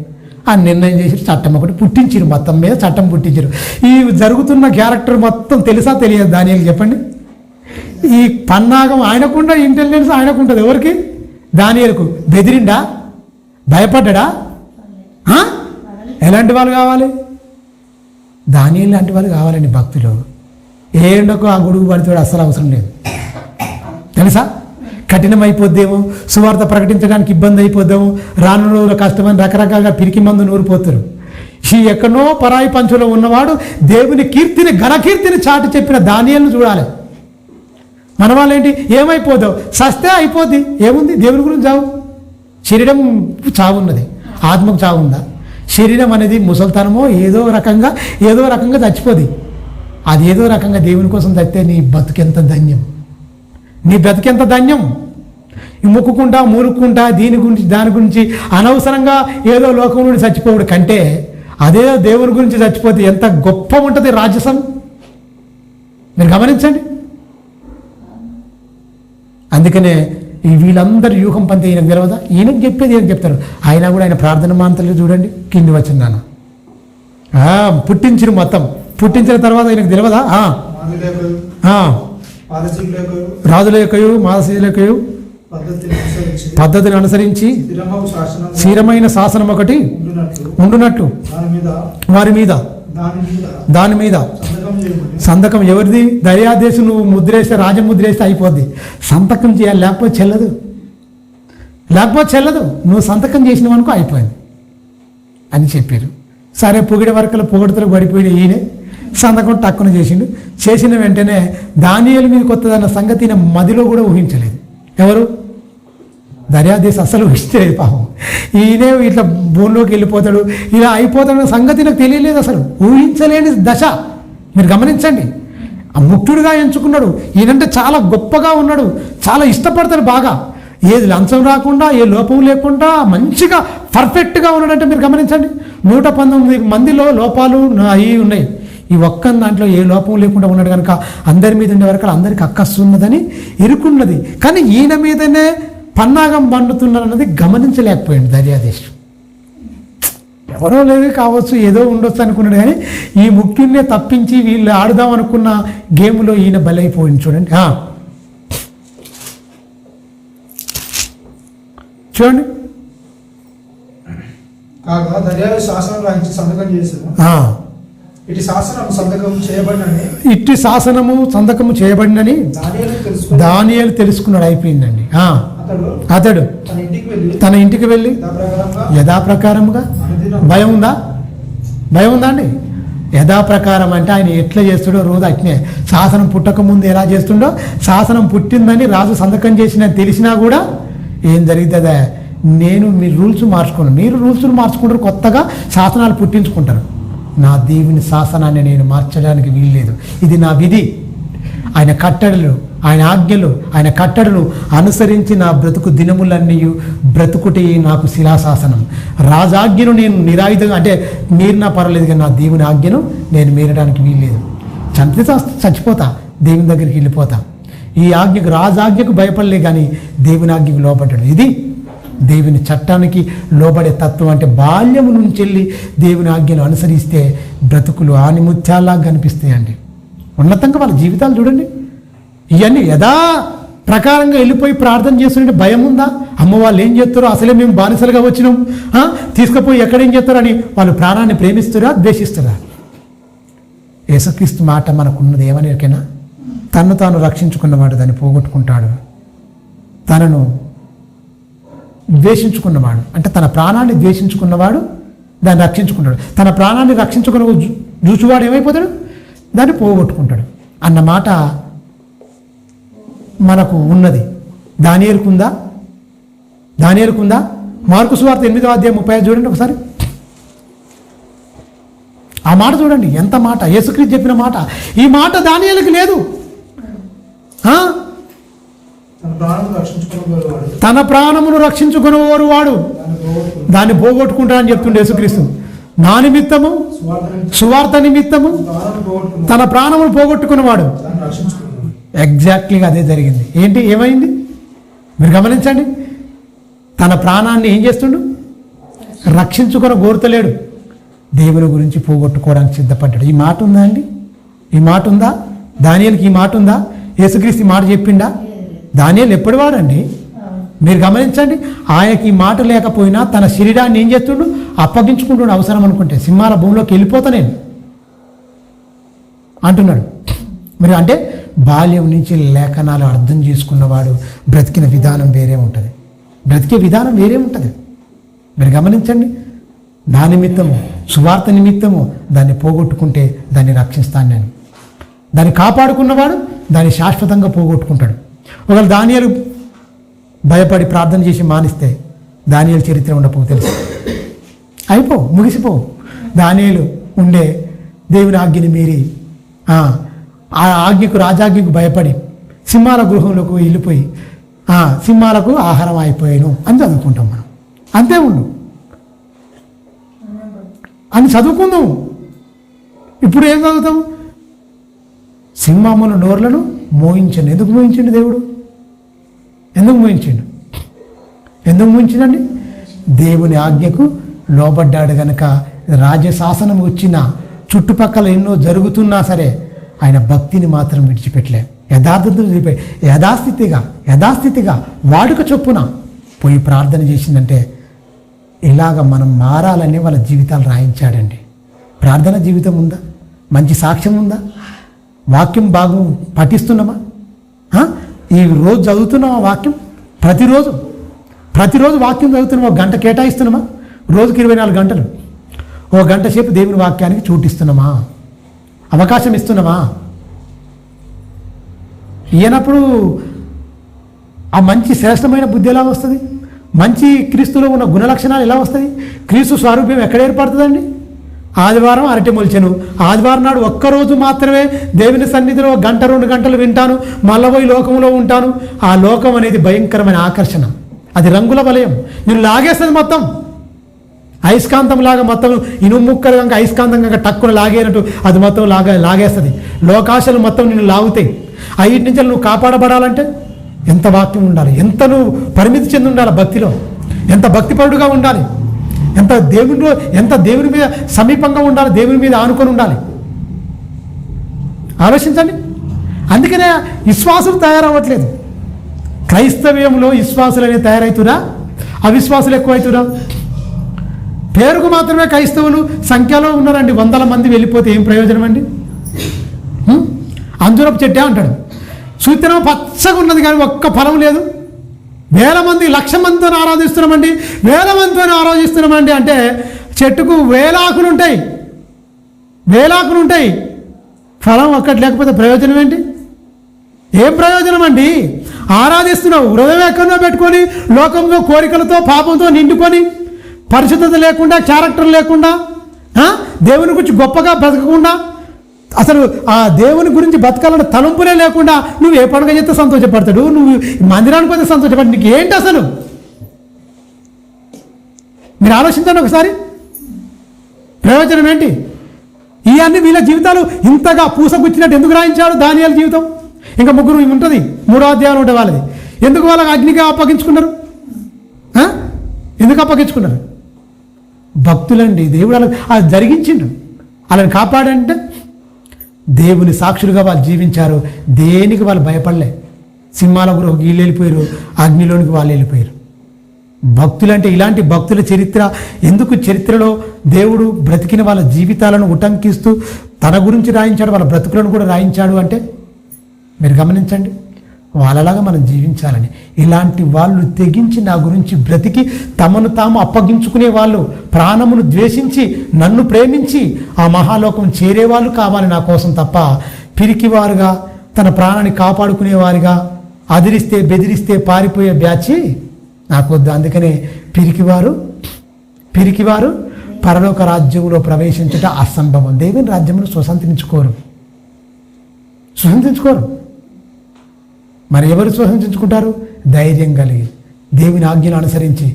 అని నిర్ణయం చేసి చట్టం ఒకటి పుట్టించారు. మొత్తం మీద చట్టం పుట్టించారు. ఈ జరుగుతున్న క్యారెక్టర్ మొత్తం తెలుసా తెలియదు దానియేలు చెప్పండి. ఈ పన్నాగం ఆయనకుండా ఇంటెలిజెన్స్ ఆయనకుంటుంది. ఎవరికి? దానియేలుకు. బెదిరిండా? భయపడ్డా? ఎలాంటి వాళ్ళు కావాలి? దానియేలు లాంటి వాళ్ళు కావాలండి భక్తులు. ఏ ఎండకు ఆ గొడుగు పడితే అస్సలు అవసరం లేదు, తెలుసా? కఠినమైపోద్దేమో, సువార్త ప్రకటించడానికి ఇబ్బంది అయిపోద్దాము, రాను రోజుల కష్టమని రకరకాలుగా పిరికి మందు నూరిపోతారు. ఈ ఎక్కడో పరాయి పంచులో ఉన్నవాడు దేవుని కీర్తిని ఘనకీర్తిని చాటి చెప్పిన దానియేలును చూడాలి. మన వాళ్ళు ఏంటి, ఏమైపోదావు, సస్తే అయిపోద్ది, ఏముంది దేవుని గురించి చావు. శరీరం చావున్నది, ఆత్మకు చావు ఉందా? శరీరం అనేది ముసల్తనమో ఏదో రకంగా చచ్చిపోద్ది. అది ఏదో రకంగా దేవుని కోసం చచ్చితే నీ బతుకెంత ధన్యం, నీ బ్రతికెంత ధన్యం. ముక్కుకుంటా మూరుక్కుంటా దాని గురించి అనవసరంగా ఏదో లోకం నుండి చచ్చిపోవడు కంటే అదే దేవుని గురించి చచ్చిపోతే ఎంత గొప్ప ఉంటుంది రాజసం. మీరు గమనించండి. అందుకనే వీళ్ళందరూ వ్యూహం పంతే ఈయనకు తెలియదా? ఈయనకు చెప్పేది ఈయనకు చెప్తారు. అయినా కూడా ఆయన ప్రార్థన మాంతలు చూడండి, కింది వచ్చిందాను పుట్టించిన మొత్తం. పుట్టించిన తర్వాత ఈయనకు తెలియదా? రాజుల యొక్కయు మాదశీల యొక్కయు పద్ధతిని అనుసరించి స్థిరమైన శాసనం ఒకటి ఉండునట్లు వారి మీద దాని మీద సంతకం. ఎవరిది? దర్యాదేశం. నువ్వు ముద్రేస్తే, రాజముద్ర వేస్తే అయిపోద్ది. సంతకం చేయాలి, లేకపోతే చెల్లదు. నువ్వు సంతకం చేసినావు అనుకో అయిపోయింది అని చెప్పారు. సరే, పొగిడే వరకల పొగడతలు పడిపోయిన ఈయనే సంతకం టక్కున చేసిన వెంటనే దానియేలు మీద కొత్తదన్న సంగతి మదిలో కూడా ఊహించలేదు. ఎవరు? దర్యాదేశం అసలు ఊహించలేదు. పాపం ఈయనే ఇట్లా భూమిలోకి వెళ్ళిపోతాడు, ఇలా అయిపోతాడన్న సంగతి నాకు తెలియలేదు, అసలు ఊహించలేని దశ. మీరు గమనించండి. ఆ ముఖ్యుడిగా ఎంచుకున్నాడు. ఈయనంటే చాలా గొప్పగా ఉన్నాడు, చాలా ఇష్టపడతాడు బాగా. ఏది లంచం రాకుండా, ఏ లోపం లేకుండా మంచిగా పర్ఫెక్ట్గా ఉన్నాడంటే మీరు గమనించండి. 119 మందిలో లోపాలు అవి ఉన్నాయి. ఈ ఒక్క దాంట్లో ఏ లోపం లేకుండా ఉన్నాడు కనుక అందరి మీద ఉండే వరకు అందరికి అక్కస్సు ఉన్నదని ఇరుకున్నది. కానీ ఈయన మీదనే పన్నాగం పండుతున్నారన్నది గమనించలేకపోయాడు దర్యాదేశం. ఎవరో లేదు కావచ్చు, ఏదో ఉండొచ్చు అనుకున్నాడు. కానీ ఈ ముఖ్యున్నే తప్పించి వీళ్ళు ఆడుదాం అనుకున్న గేమ్లో ఈయన బలైపోయింది. చూడండి చూడండి. కాగా దర్యావేషు శాసనం రాయించి సంతకం చేశాను. ఇటు శాసనము సంతకము చేయబడినని దానియేలు తెలుసుకున్నాడు. అయిపోయిందండి. అతడు తన ఇంటికి వెళ్ళి యథాప్రకారముగా భయం ఉందా అండి? యథాప్రకారం అంటే ఆయన ఎట్లా చేస్తాడో రోజు అట్నే. శాసనం పుట్టక ముందు ఎలా చేస్తుండో, శాసనం పుట్టిందని రాజు సంతకం చేసిన తెలిసినా కూడా ఏం జరిగితే మీరు రూల్స్ మార్చుకున్నాను, మీరు రూల్స్ మార్చుకుంటారు, కొత్తగా శాసనాలు పుట్టించుకుంటారు. నా దేవుని శాసనాన్ని నేను మార్చడానికి వీల్లేదు. ఇది నా విధి. ఆయన కట్టడలు, ఆయన ఆజ్ఞలు, ఆయన కట్టడలు అనుసరించి నా బ్రతుకు దినములన్నీ బ్రతుకుటే నాకు శిలాశాసనం. రాజాజ్ఞను నేను నిరాయుధంగా అంటే మీరినా పర్వాలేదు, కానీ నా దేవుని ఆజ్ఞను నేను మీరడానికి వీల్లేదు. చచ్చిపోతా, దేవుని దగ్గరికి వెళ్ళిపోతా. ఈ ఆజ్ఞకు, రాజాజ్ఞకు భయపడలే కానీ దేవుని ఆజ్ఞకు లోపడ్డాడు. ఇది దేవుని చట్టానికి లోబడే తత్వం. అంటే బాల్యము నుంచి వెళ్ళి దేవుని ఆజ్ఞను అనుసరిస్తే బ్రతుకులు ఆనిముత్యాల్లా కనిపిస్తాయండి. ఉన్నతంగా వాళ్ళ జీవితాలు చూడండి. ఇవన్నీ యథా ప్రకారంగా వెళ్ళిపోయి ప్రార్థన చేస్తుంటే భయం ఉందా? అమ్మ వాళ్ళు ఏం చేస్తారో, అసలే మేము బానిసలుగా వచ్చినాం, తీసుకుపోయి ఎక్కడేం చేస్తారో అని వాళ్ళు ప్రాణాన్ని ప్రేమిస్తారా, ద్వేషిస్తారా? యేసుక్రీస్తు మాట మనకున్నది ఏమని ఎరికైనా, తను తాను రక్షించుకున్నవాడు దాన్ని పోగొట్టుకుంటాడు, తనను ద్వేషించుకున్నవాడు అంటే తన ప్రాణాన్ని ద్వేషించుకున్నవాడు దాన్ని రక్షించుకుంటాడు, తన ప్రాణాన్ని రక్షించుకున్న చూచువాడు ఏమైపోతాడు, దాన్ని పోగొట్టుకుంటాడు అన్న మాట మనకు ఉన్నది. దానియేలుకుందా? మార్కు సువార్త 8వ అధ్యాయం 35 చూడండి ఒకసారి. ఆ మాట చూడండి, ఎంత మాట! యేసుక్రీస్తు చెప్పిన మాట. ఈ మాట దానియేలుకి లేదు. తన ప్రాణమును రక్షించుకునేవారు వాడు దాన్ని పోగొట్టుకుంటాడని చెప్తుండే యేసుక్రీస్తు. నా నిమిత్తము, సువార్త నిమిత్తము తన ప్రాణమును పోగొట్టుకున్నవాడు. ఎగ్జాక్ట్లీగా అదే జరిగింది. ఏమైంది మీరు గమనించండి. తన ప్రాణాన్ని ఏం చేస్తుండు? రక్షించుకొని కోరుతలేడు, దేవుని గురించి పోగొట్టుకోవడానికి సిద్ధపడ్డాడు. ఈ మాట ఉందా అండి? ఈ మాట ఉందా? దానియేలుకి ఈ మాట ఉందా? యేసుక్రీస్తు ఈ మాట చెప్పిండా? దానియేలు ఎప్పుడు వాడండి? మీరు గమనించండి. ఆయనకి ఈ మాట లేకపోయినా తన శరీరాన్ని ఏం చేస్తుండు? అప్పగించుకుంటుండు. అవసరం అనుకుంటే సింహాల భూమిలోకి వెళ్ళిపోతా నేను అంటున్నాడు. మరి అంటే బాల్యం నుంచి లేఖనాలు అర్థం చేసుకున్నవాడు బ్రతికిన విధానం వేరే ఉంటుంది, బ్రతికే విధానం వేరే ఉంటుంది. మీరు గమనించండి. నా నిమిత్తము, సువార్త నిమిత్తము దాన్ని పోగొట్టుకుంటే దాన్ని రక్షిస్తాను నేను. దాన్ని కాపాడుకున్నవాడు దాన్ని శాశ్వతంగా పోగొట్టుకుంటాడు. ఒకవేళ దానియేలు భయపడి ప్రార్థన చేసి మానిస్తే దానియేలు చరిత్ర ఉండపో తెలుసు, ముగిసిపోవు. దానియేలు ఉండే దేవుని ఆజ్ఞని మీరి ఆ ఆజ్ఞకు, రాజాజ్ఞకు భయపడి సింహాల గృహంలోకి వెళ్ళిపోయి సింహాలకు ఆహారం అయిపోయాను అని చదువుకుంటాం మనం. అంతే ఉండు అని చదువుకుందాం. ఇప్పుడు ఏం చదువుతాం? సింహముల నోర్లను మోయించండి. ఎందుకు మోయించండి దేవుడు? ఎందుకు మోయించండి? దేవుని ఆజ్ఞకు లోబడ్డాడు కనుక రాజ్యశాసనం వచ్చిన చుట్టుపక్కల ఎన్నో జరుగుతున్నా సరే ఆయన భక్తిని మాత్రం విడిచిపెట్టలే. యథాస్థితిగా వాడుక చొప్పున పోయి ప్రార్థన చేసిందంటే ఇలాగ మనం మారాలని వాళ్ళ జీవితాలు రాయించాడండి. ప్రార్థన జీవితం ఉందా? మంచి సాక్ష్యం ఉందా? వాక్యం బాగా పఠిస్తున్నామా? ఈ రోజు చదువుతున్నామా వాక్యం? ప్రతిరోజు వాక్యం చదువుతున్నామా? 1 గంట కేటాయిస్తున్నామా? రోజుకి 24 గంటలు 1 గంట సేపు దేవుని వాక్యానికి చోటిస్తున్నామా? అవకాశం ఇస్తున్నామా? ఈయనప్పుడు ఆ మంచి శ్రేష్టమైన బుద్ధి ఎలా వస్తుంది? మంచి క్రీస్తులో ఉన్న గుణలక్షణాలు ఎలా వస్తాయి? క్రీస్తు స్వరూప్యం ఎక్కడ ఏర్పడుతుందండి? ఆదివారం అరటి మొలిచెను. ఆదివారం నాడు ఒక్కరోజు మాత్రమే దేవుని సన్నిధిలో 1-2 గంటలు వింటాను, మళ్ళీ పోయి లోకంలో ఉంటాను. ఆ లోకం అనేది భయంకరమైన ఆకర్షణ, అది రంగుల వలయం, నేను లాగేస్తుంది మొత్తం. అయస్కాంతం లాగా మొత్తం ఇనుము ముక్కలు కనుక అయస్కాంతం కనుక టక్కున లాగేనట్టు అది మొత్తం లాగేస్తుంది. లోకాశలు మొత్తం నిన్ను లాగుతాయి. అన్నిటి నుంచి నువ్వు కాపాడబడాలంటే ఎంత వాక్యం ఉండాలి, ఎంత నువ్వు పరిమితి చెంది ఉండాలి, భక్తిలో ఎంత భక్తిపరుడుగా ఉండాలి, ఎంత దేవుని మీద సమీపంగా ఉండాలి, దేవుని మీద ఆనుకొని ఉండాలి. ఆలోచించండి. అందుకనే విశ్వాసులు తయారవ్వట్లేదు. క్రైస్తవ్యంలో విశ్వాసులు అనేది తయారవుతురా, అవిశ్వాసులు ఎక్కువవుతురా? పేరుకు మాత్రమే క్రైస్తవులు సంఖ్యలో ఉన్నారండి. 100 మంది వెళ్ళిపోతే ఏం ప్రయోజనం అండి? అంజూరపు చెట్టే అంటాడు, చూస్తేనేమో పచ్చగా ఉన్నది కానీ ఒక్క ఫలం లేదు. 1000 మంది 1,00,000 మందితో ఆరాధిస్తున్నామండి, 1000 మందితో ఆరాధిస్తున్నామండి అంటే చెట్టుకు 1000 ఆకులు ఉంటాయి, 1000 ఆకులు ఉంటాయి, ఫలం ఒక్కటి లేకపోతే ప్రయోజనం ఏంటి? ఏం ప్రయోజనం అండి? ఆరాధిస్తున్నావు, హృదయం ఎక్కడో పెట్టుకొని లోకంలో కోరికలతో పాపంతో నిండుకొని పరిశుద్ధత లేకుండా, క్యారెక్టర్ లేకుండా, దేవుని గురించి గొప్పగా బ్రతకకుండా, అసలు ఆ దేవుని గురించి బతకాలన్న తలంపులే లేకుండా నువ్వు ఏ పండుగ చేస్తే సంతోషపడతాడు, నువ్వు మందిరానికి పోతే సంతోషపడతాడు, నీకు ఏంటి అసలు? మీరు ఆలోచించండి ఒకసారి, ప్రయోజనం ఏంటి? ఇవన్నీ వీళ్ళ జీవితాలు ఇంతగా పూసగుచ్చినట్టు ఎందుకు రాయించాడు దానియేలు జీవితం? ఇంకా 3 ఉంటుంది, 3వ అధ్యాయం ఉంటుంది వాళ్ళది. ఎందుకు వాళ్ళకి అగ్నిగా అప్పగించుకున్నారు? ఎందుకు అప్పగించుకున్నారు? భక్తులండి. దేవుడు అది జరిగించిండు, వాళ్ళని కాపాడంటే దేవుని సాక్షులుగా వాళ్ళు జీవించారు. దేనికి వాళ్ళు భయపడలే. సింహాల గురకు వీళ్ళు వెళ్ళిపోయారు, అగ్నిలోనికి వాళ్ళు వెళ్ళిపోయారు. భక్తులంటే ఇలాంటి భక్తుల చరిత్ర ఎందుకు? చరిత్రలో దేవుడు బ్రతికిన వాళ్ళ జీవితాలను ఉటంకిస్తూ తన గురించి రాయించాడు, వాళ్ళ బ్రతుకులను కూడా రాయించాడు. అంటే మీరు గమనించండి, వాళ్ళలాగా మనం జీవించాలని. ఇలాంటి వాళ్ళు తెగించి నా గురించి బ్రతికి తమను తాము అప్పగించుకునే వాళ్ళు, ప్రాణమును ద్వేషించి నన్ను ప్రేమించి ఆ మహాలోకం చేరేవాళ్ళు కావాలి నా కోసం తప్ప పిరికివారుగా తన ప్రాణాన్ని కాపాడుకునేవారిగా అదిరిస్తే బెదిరిస్తే పారిపోయే బ్యాచి నాకు వద్దు. అందుకనే పిరికివారు పరలోక రాజ్యంలో ప్రవేశించట అసంభవం. దేవుని రాజ్యమును స్వతంత్రించుకోరు. మరి ఎవరు స్వతంత్రించుకుంటారు? ధైర్యం కలిగి దేవుని ఆజ్ఞను అనుసరించి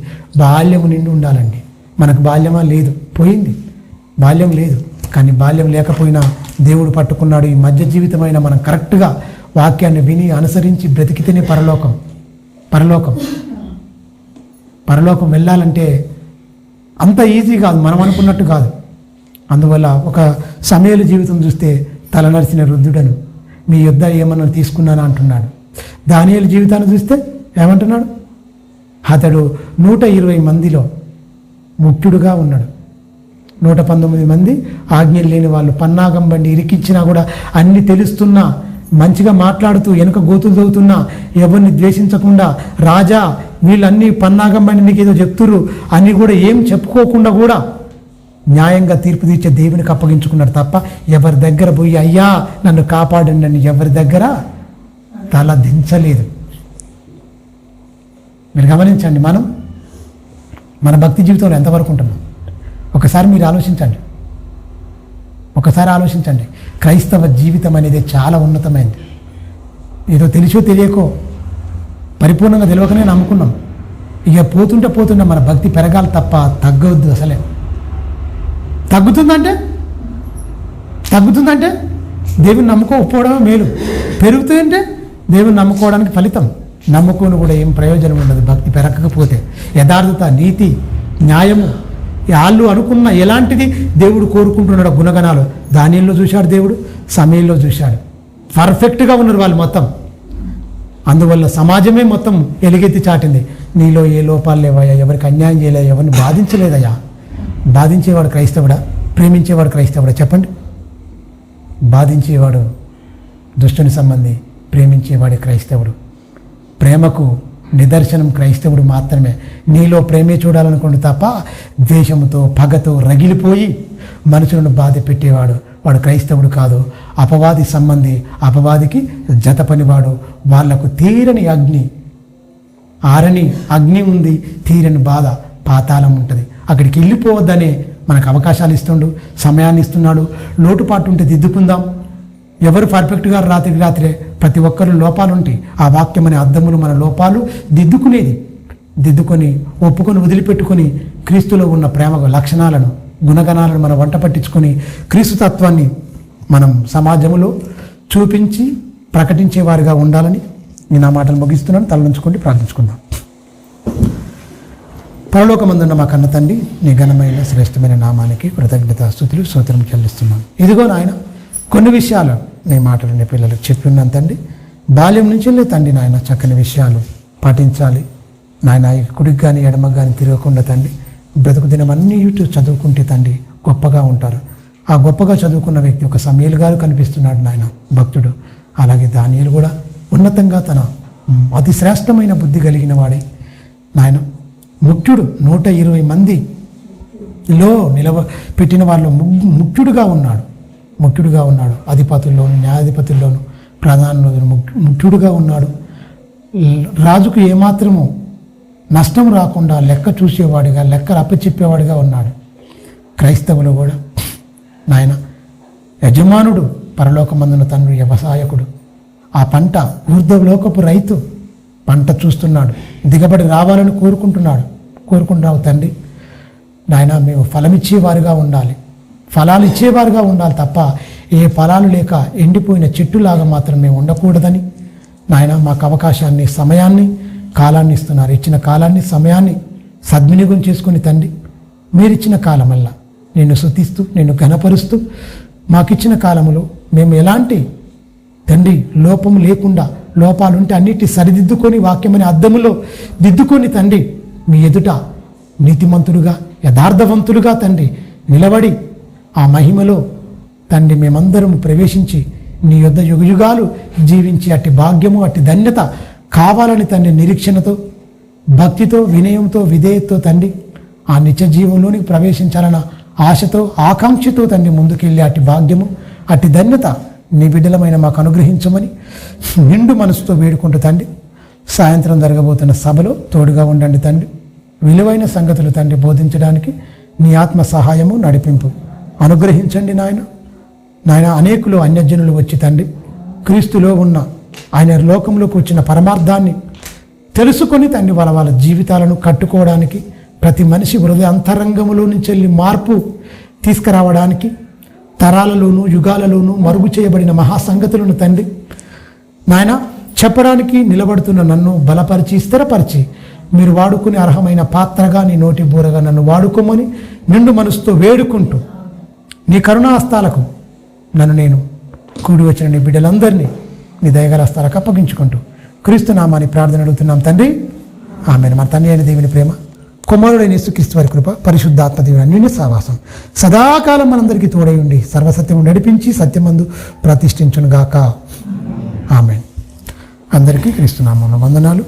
బాల్యము నిండి ఉండాలండి. మనకు బాల్యమా? లేదు, పోయింది. బాల్యం లేదు, కానీ బాల్యం లేకపోయినా దేవుడు పట్టుకున్నాడు. ఈ మధ్య జీవితమైన మనం కరెక్ట్గా వాక్యాన్ని విని అనుసరించి బ్రతికితేనే పరలోకం వెళ్ళాలంటే అంత ఈజీ కాదు, మనం అనుకున్నట్టు కాదు. అందువల్ల ఒక సమయలు జీవితం చూస్తే తలనరిసిన వృద్ధుడను మీ యుద్ధ ఏమన్నా తీసుకున్నాను అంటున్నాడు. దానియేలు జీవితాన్ని చూస్తే ఏమంటున్నాడు? అతడు 120 మందిలో ముఖ్యుడుగా ఉన్నాడు. 119 మంది ఆజ్ఞలు లేని వాళ్ళు, పన్నాగం బండి ఇరికించినా కూడా అన్ని తెలుస్తున్నా, మంచిగా మాట్లాడుతూ వెనుక గోతులు తవ్వుతున్నా, ఎవరిని ద్వేషించకుండా, రాజా వీళ్ళన్నీ పన్నాగం బండి నీకు ఏదో చెప్తురు అని కూడా ఏం చెప్పుకోకుండా కూడా న్యాయంగా తీర్పు తీర్చే దేవునికి అప్పగించుకున్నాడు తప్ప ఎవరి దగ్గర పోయి అయ్యా నన్ను కాపాడండి అని ఎవరి దగ్గర తల దించలేదు. మీరు గమనించండి, మన భక్తి జీవితంలో ఎంతవరకు ఉంటున్నాం ఒకసారి మీరు ఆలోచించండి. క్రైస్తవ జీవితం అనేది చాలా ఉన్నతమైంది. ఏదో తెలిసో తెలియకో పరిపూర్ణంగా తెలియకనే నమ్ముకున్నాం. ఇక పోతుంటే మన భక్తి పెరగాలి తప్ప తగ్గవద్దు. అసలే తగ్గుతుందంటే దేవుని నమ్ముకోకపోవడమే మేలు. పెరుగుతుందంటే దేవుని నమ్ముకోవడానికి ఫలితం. నమ్ముకొని కూడా ఏం ప్రయోజనం ఉండదు భక్తి పెరగకపోతే. యథార్థత, నీతి, న్యాయము వాళ్ళు అనుకున్న ఎలాంటిది దేవుడు కోరుకుంటున్నాడు గుణగణాలు దానిలో చూశాడు దేవుడు, సమయంలో చూశాడు. పర్ఫెక్ట్గా ఉన్నారు వాళ్ళు మొత్తం. అందువల్ల సమాజమే మొత్తం ఎలుగెత్తి చాటింది, నీలో ఏ లోపాలు లేవయ్యా, ఎవరికి అన్యాయం చేయలేదా, ఎవరిని బాధించలేదయ్యా. బాధించేవాడు క్రైస్తవుడా? ప్రేమించేవాడు క్రైస్తవుడా? చెప్పండి. బాధించేవాడు దుష్టుని సంబంధి, ప్రేమించేవాడే క్రైస్తవుడు. ప్రేమకు నిదర్శనం క్రైస్తవుడు మాత్రమే. నీలో ప్రేమే చూడాలనుకోండి తప్ప ద్వేషంతో పగతో రగిలిపోయి మనుషులను బాధ పెట్టేవాడు వాడు క్రైస్తవుడు కాదు. అపవాది సంబంధి, అపవాదికి జత పనివాడు. వాళ్లకు తీరని అగ్ని, ఆరని అగ్ని ఉంది, తీరని బాధ పాతాళం ఉంటుంది. అక్కడికి వెళ్ళిపోవద్దనే మనకు అవకాశాలు ఇస్తుండు, సమయాన్ని ఇస్తున్నాడు. లోటుపాటు ఉంటే దిద్దుకుందాం. ఎవరు పర్ఫెక్ట్గా రాత్రే ప్రతి ఒక్కరు లోపాలు ఉంటాయి. ఆ వాక్యం అనే అద్దములు మన లోపాలు దిద్దుకొని ఒప్పుకొని వదిలిపెట్టుకొని క్రీస్తులో ఉన్న ప్రేమ లక్షణాలను గుణగణాలను మనం వంట పట్టించుకొని క్రీస్తు తత్వాన్ని మనం సమాజంలో చూపించి ప్రకటించేవారిగా ఉండాలని నేను ఆ మాటలు ముగిస్తున్నాను. తలనుంచుకోండి, ప్రార్థించుకుందాం. పరలోకమందున్న మా కన్న తండ్రి, నీ ఘనమైన శ్రేష్టమైన నామానికి కృతజ్ఞతాస్తుతులు స్తోత్రం చెల్లిస్తున్నాను. ఇదిగో నాయన, కొన్ని విషయాలు నీ మాటలు నీ పిల్లలకు చెప్పి ఉన్నాను తండ్రి. బాల్యం నుంచి తండ్రి నాయన చక్కని విషయాలు పాటించాలి నాయన. కుడికి కానీ ఎడమకు కానీ తిరగకుండా తండ్రి బ్రతుకు దినం అన్నీ చదువుకుంటే తండ్రి గొప్పగా ఉంటారు. ఆ గొప్పగా చదువుకున్న వ్యక్తి ఒక సమయలు గారు కనిపిస్తున్నాడు నాయన, భక్తుడు. అలాగే దానియేలు కూడా ఉన్నతంగా తన అతి శ్రేష్టమైన బుద్ధి కలిగిన వాడే నాయన. ముఖ్యుడు 120 మందిలో పెట్టిన వాళ్ళు ముఖ్యుడుగా ఉన్నాడు. అధిపతుల్లోను న్యాయాధిపతుల్లోను ప్రధానంలోను ముఖ్యుడుగా ఉన్నాడు. రాజుకు ఏమాత్రము నష్టం రాకుండా లెక్క చూసేవాడిగా, లెక్కలు అప్పచెప్పేవాడిగా ఉన్నాడు. క్రైస్తవులు కూడా నాయన యజమానుడు, పరలోకమందున తండ్రి వ్యవసాయకుడు. ఆ పంట ఊర్ధ్వలోకపు రైతు పంట చూస్తున్నాడు, దిగబడి రావాలని కోరుకుంటున్నావు తండ్రి. నాయన మేము ఫలమిచ్చేవారుగా ఉండాలి, ఫలాలు ఇచ్చేవారుగా ఉండాలి తప్ప ఏ ఫలాలు లేక ఎండిపోయిన చెట్టులాగా మాత్రం మేము ఉండకూడదని నాయన మాకు అవకాశాన్ని, సమయాన్ని, కాలాన్ని ఇస్తున్నారు. ఇచ్చిన కాలాన్ని, సమయాన్ని సద్వినియోగం చేసుకుని తండ్రి మీరిచ్చిన కాలమల్లా నిన్ను స్తుతిస్తూ, నిన్ను ఘనపరుస్తూ, మాకిచ్చిన కాలములో మేము ఎలాంటి తండ్రి లోపం లేకుండా, లోపాలుంటే అన్నిటి సరిదిద్దుకొని వాక్యమని అద్దములో దిద్దుకొని తండ్రి మీ ఎదుట నీతిమంతుడుగా, యథార్థవంతుడుగా తండ్రి నిలబడి ఆ మహిమలో తండ్రి మేమందరం ప్రవేశించి నీ యొద్ద యుగయుగాలు జీవించి అట్టి భాగ్యము, అట్టి ధన్యత కావాలని తండ్రి నిరీక్షణతో, భక్తితో, వినయంతో, విధేయతతో తండ్రి ఆ నిత్య జీవంలోనికి ప్రవేశించాలన్న ఆశతో, ఆకాంక్షతో తండ్రి ముందుకెళ్ళి అట్టి భాగ్యము, అట్టి ధన్యత నీ బిడ్డలమైన మాకు అనుగ్రహించమని నిండు మనసుతో వేడుకుంటూ తండ్రి సాయంత్రం జరగబోతున్న సభలో తోడుగా ఉండండి తండ్రి. విలువైన సంగతులు తండ్రి బోధించడానికి నీ ఆత్మ సహాయము, నడిపింపు అనుగ్రహించండి నాయన. అనేకులు అన్యజనులు వచ్చి తండ్రి క్రీస్తులో ఉన్న ఆయన లోకంలోకి వచ్చిన పరమార్థాన్ని తెలుసుకొని తండ్రి వాళ్ళ జీవితాలను కట్టుకోవడానికి, ప్రతి మనిషి హృదయ అంతరంగములో నుంచి వెళ్ళి మార్పు తీసుకురావడానికి, తరాలలోనూ యుగాలలోనూ మరుగు చేయబడిన మహాసంగతులను తండ్రి నాయన చెప్పడానికి నిలబడుతున్న నన్ను బలపరిచి, స్థిరపరిచి మీరు వాడుకునే అర్హమైన పాత్రగా, నీ నోటి బూరగా నన్ను వాడుకోమని నిండు మనసుతో వేడుకుంటూ నీ కరుణాహస్తాలకు నన్ను నేను కూడి వచ్చిన నీ బిడ్డలందరినీ నీ దయగల హస్తాలకు అప్పగించుకుంటూ క్రీస్తు నామాన్ని ప్రార్థన అడుగుతున్నాం తండ్రి, ఆమేన్. మన తండ్రి అయిన దేవుని ప్రేమ, కుమారుడైన యేసుక్రీస్తు వారి కృప, పరిశుద్ధాత్మ దేవుని అన్యోన్య సహవాసం సదాకాలం మనందరికీ తోడై ఉండి సర్వసత్యము నడిపించి సత్యమందు ప్రతిష్ఠించును గాక. ఆమేన్. అందరికీ క్రీస్తు నామమున వందనాలు.